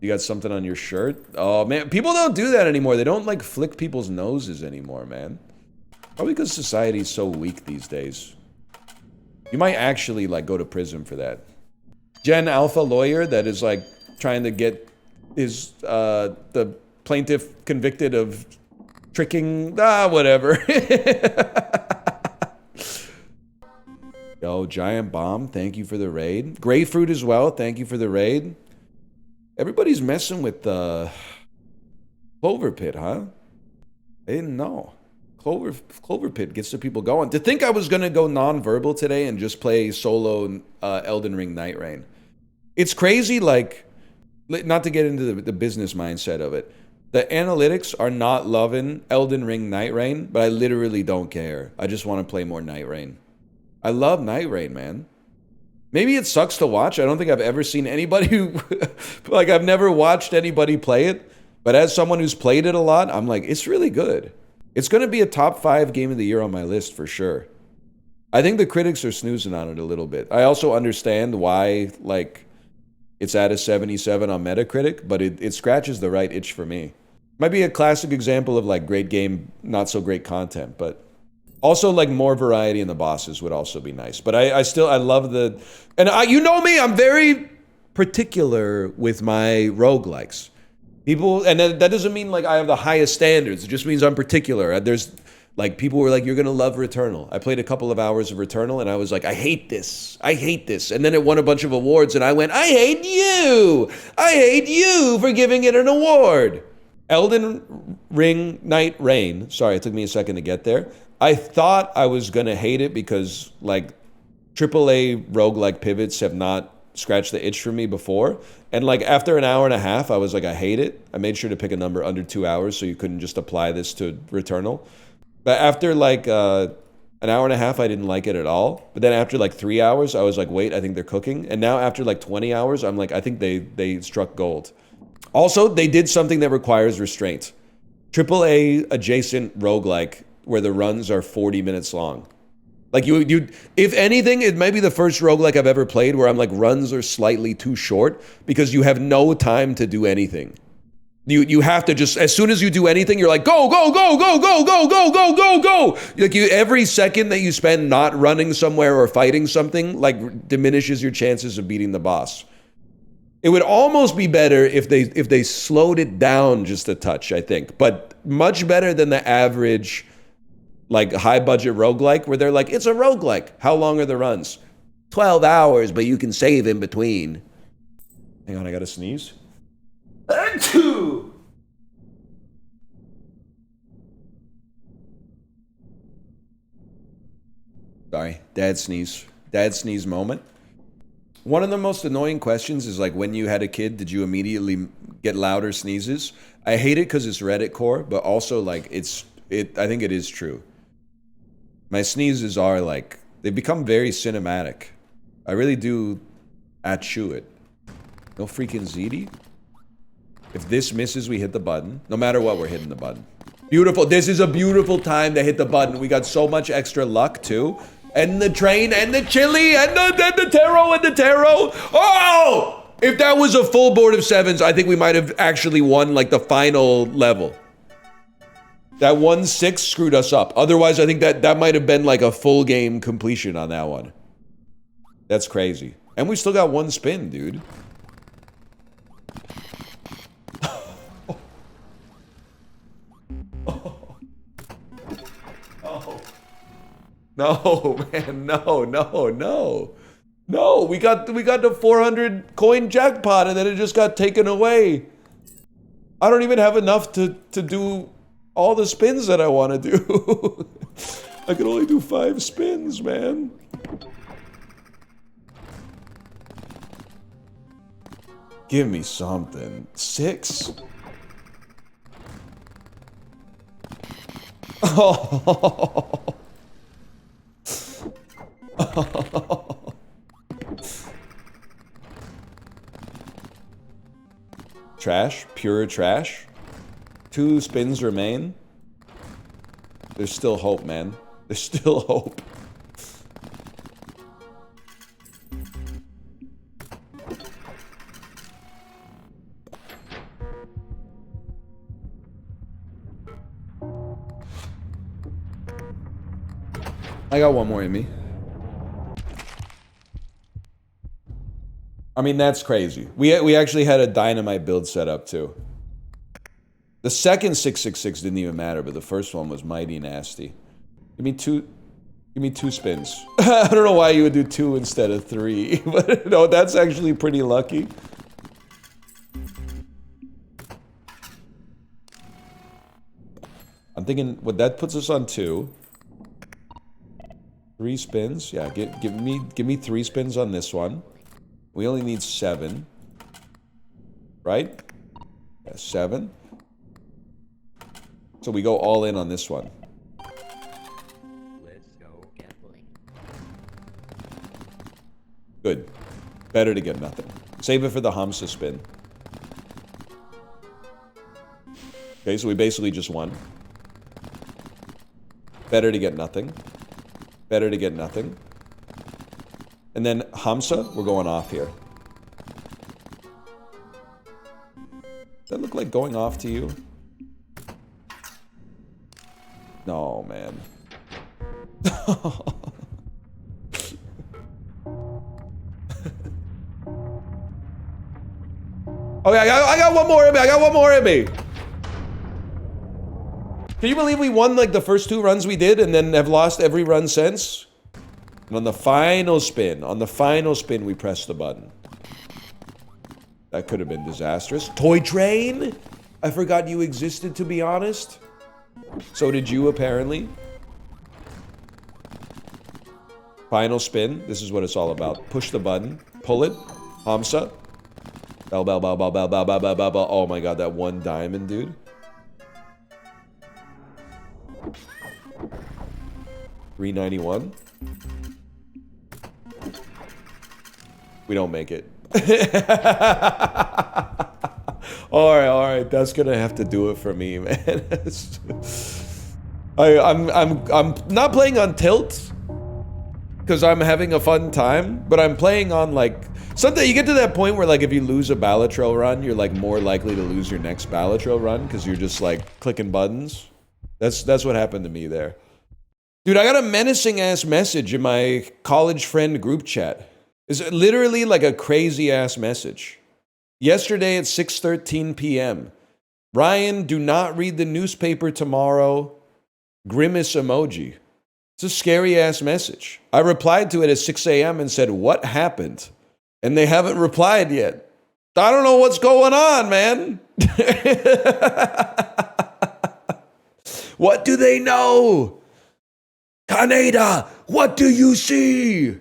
You got something on your shirt? Oh, man. People don't do that anymore. They don't, like, flick people's noses anymore, man. Probably because society's so weak these days. You might actually, like, go to prison for that. Gen Alpha lawyer that is, like, trying to get his, the plaintiff convicted of tricking, whatever. Yo, Giant Bomb, thank you for the raid. Grapefruit as well, thank you for the raid. Everybody's messing with the CloverPit, huh? I didn't know. CloverPit gets the people going. To think I was gonna go non-verbal today and just play solo Elden Ring Nightreign. It's crazy, like, not to get into the business mindset of it. The analytics are not loving Elden Ring Nightreign, but I literally don't care. I just want to play more Nightreign. I love Nightreign, man. Maybe it sucks to watch. I don't think I've ever seen anybody who... like, I've never watched anybody play it. But as someone who's played it a lot, I'm like, it's really good. It's going to be a top 5 game of the year on my list for sure. I think the critics are snoozing on it a little bit. I also understand why, like, it's at a 77 on Metacritic, but it scratches the right itch for me. Might be a classic example of, like, great game, not so great content, but... Also, like, more variety in the bosses would also be nice. But I love the... And you know me, I'm very particular with my roguelikes. People... And that doesn't mean, like, I have the highest standards. It just means I'm particular. There's... Like, people were like, you're going to love Returnal. I played a couple of hours of Returnal, and I was like, I hate this. I hate this. And then it won a bunch of awards, and I went, I hate you. I hate you for giving it an award. Elden Ring Nightreign. Sorry, it took me a second to get there. I thought I was going to hate it because, like, AAA roguelike pivots have not scratched the itch for me before. And, like, after an hour and a half, I was like, I hate it. I made sure to pick a number under 2 hours so you couldn't just apply this to Returnal. But after, like, an hour and a half, I didn't like it at all. But then after, like, 3 hours, I was like, wait, I think they're cooking. And now after, like, 20 hours, I'm like, I think they struck gold. Also, they did something that requires restraint. AAA adjacent roguelike where the runs are 40 minutes long. Like, you, if anything, it might be the first roguelike I've ever played where I'm like, runs are slightly too short because you have no time to do anything. You have to just, as soon as you do anything, you're like, go, go, go, go, go, go, go, go, go, go. Like, every second that you spend not running somewhere or fighting something, like, diminishes your chances of beating the boss. It would almost be better if they slowed it down just a touch, I think. But much better than the average, like, high-budget roguelike, where they're like, it's a roguelike. How long are the runs? 12 hours, but you can save in between. Hang on, I gotta sneeze. Sorry, dad sneeze. Dad sneeze moment. One of the most annoying questions is, like, when you had a kid, did you immediately get louder sneezes? I hate it because it's Reddit core, but also, like, I think it is true. My sneezes are, like, they've become very cinematic. I really do achoo it. No freaking ZD. If this misses, we hit the button. No matter what, we're hitting the button. Beautiful. This is a beautiful time to hit the button. We got so much extra luck, too. And the train, and the chili, and the taro, and the taro. Oh! If that was a full board of sevens, I think we might have actually won, like, the final level. That 1-6 screwed us up. Otherwise, I think that might have been, like, a full game completion on that one. That's crazy. And we still got one spin, dude. No, man, no. No, we got the 400 coin jackpot and then it just got taken away. I don't even have enough to do all the spins that I want to do. I can only do 5 spins, man. Give me something. 6? Oh. Trash, pure trash. 2 spins remain. There's still hope, man. There's still hope. I got one more in me. I mean, that's crazy. We actually had a dynamite build set up too. The second 666 didn't even matter, but the first one was mighty nasty. Give me two spins. I don't know why you would do 2 instead of 3, but no, that's actually pretty lucky. I'm thinking, what that puts us on 2. 3 spins. Yeah, give me 3 spins on this one. We only need 7. Right? Yeah, 7. So we go all in on this one. Let's go gambling. Good. Better to get nothing. Save it for the Hamsa spin. Okay, so we basically just won. Better to get nothing. Better to get nothing. And then Hamsa, we're going off here. Does that look like going off to you? No, man. Okay, I got one more in me. I got one more in me. Can you believe we won like the first 2 runs we did and then have lost every run since? And on the final spin, we pressed the button. That could have been disastrous. Toy train? I forgot you existed, to be honest. So did you, apparently. Final spin. This is what it's all about. Push the button. Pull it. Hamsa. Bell, bell, bell, bell, bell, bell, bell, bell, bell, bell. Oh my god, that 1 diamond, dude. 391. We don't make it. Alright, that's gonna have to do it for me, man. I'm not playing on tilt because I'm having a fun time, but I'm playing on like something. You get to that point where like if you lose a Balatro run, you're like more likely to lose your next Balatro run because you're just like clicking buttons. That's what happened to me there. Dude, I got a menacing ass message in my college friend group chat. It's literally like a crazy ass message. Yesterday at 6:13 p.m. Ryan, do not read the newspaper tomorrow. Grimace emoji. It's a scary ass message. I replied to it at 6 a.m. and said, what happened? And they haven't replied yet. I don't know what's going on, man. What do they know? Kaneda, what do you see?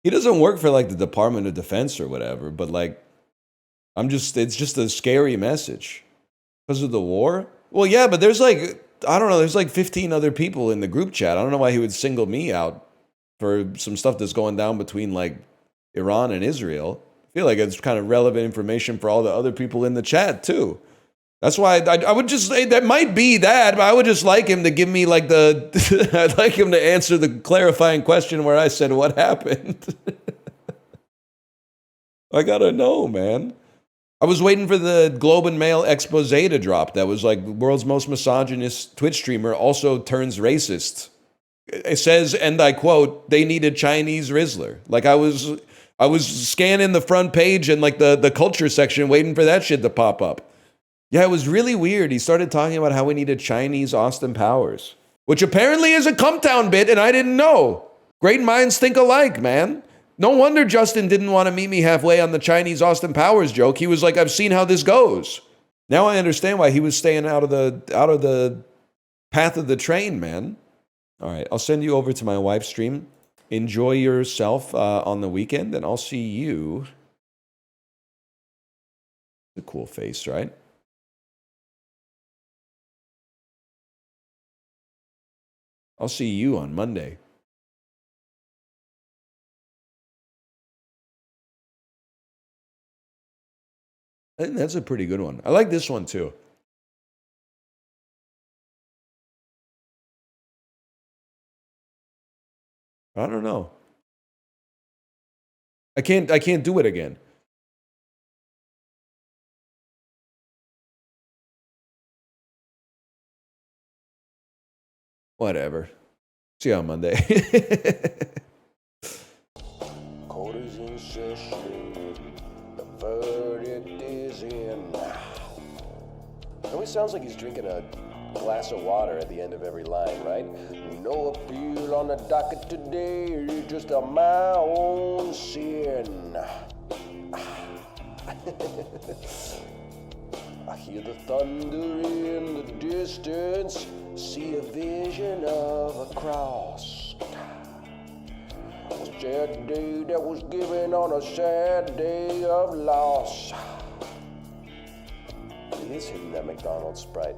He doesn't work for like the Department of Defense or whatever, but like, it's just a scary message. Because of the war? Well, yeah, but there's like, I don't know, there's like 15 other people in the group chat. I don't know why he would single me out for some stuff that's going down between like Iran and Israel. I feel like it's kind of relevant information for all the other people in the chat too. That's why I would just say that might be that, but I would just like him to give me like I'd like him to answer the clarifying question where I said, what happened? I gotta know, man. I was waiting for the Globe and Mail expose to drop. That was like the world's most misogynist Twitch streamer also turns racist. It says, and I quote, they need a Chinese Rizzler. Like I was scanning the front page and like the culture section waiting for that shit to pop up. Yeah, it was really weird. He started talking about how we needed Chinese Austin Powers, which apparently is a Cumtown bit, and I didn't know. Great minds think alike, man. No wonder Justin didn't want to meet me halfway on the Chinese Austin Powers joke. He was like, I've seen how this goes. Now I understand why he was staying out of the path of the train, man. All right, I'll send you over to my wife's stream. Enjoy yourself on the weekend, and I'll see you. A cool face, right? I'll see you on Monday. I think that's a pretty good one. I like this one too. I don't know. I can't do it again. Whatever. See you on Monday. Court is in session. The verdict is in. It always sounds like he's drinking a glass of water at the end of every line, right? No appeal on the docket today, just a my own sin. I hear the thunder in the distance, see a vision of a cross. A sad day that was given on a sad day of loss. He is hitting that McDonald's Sprite.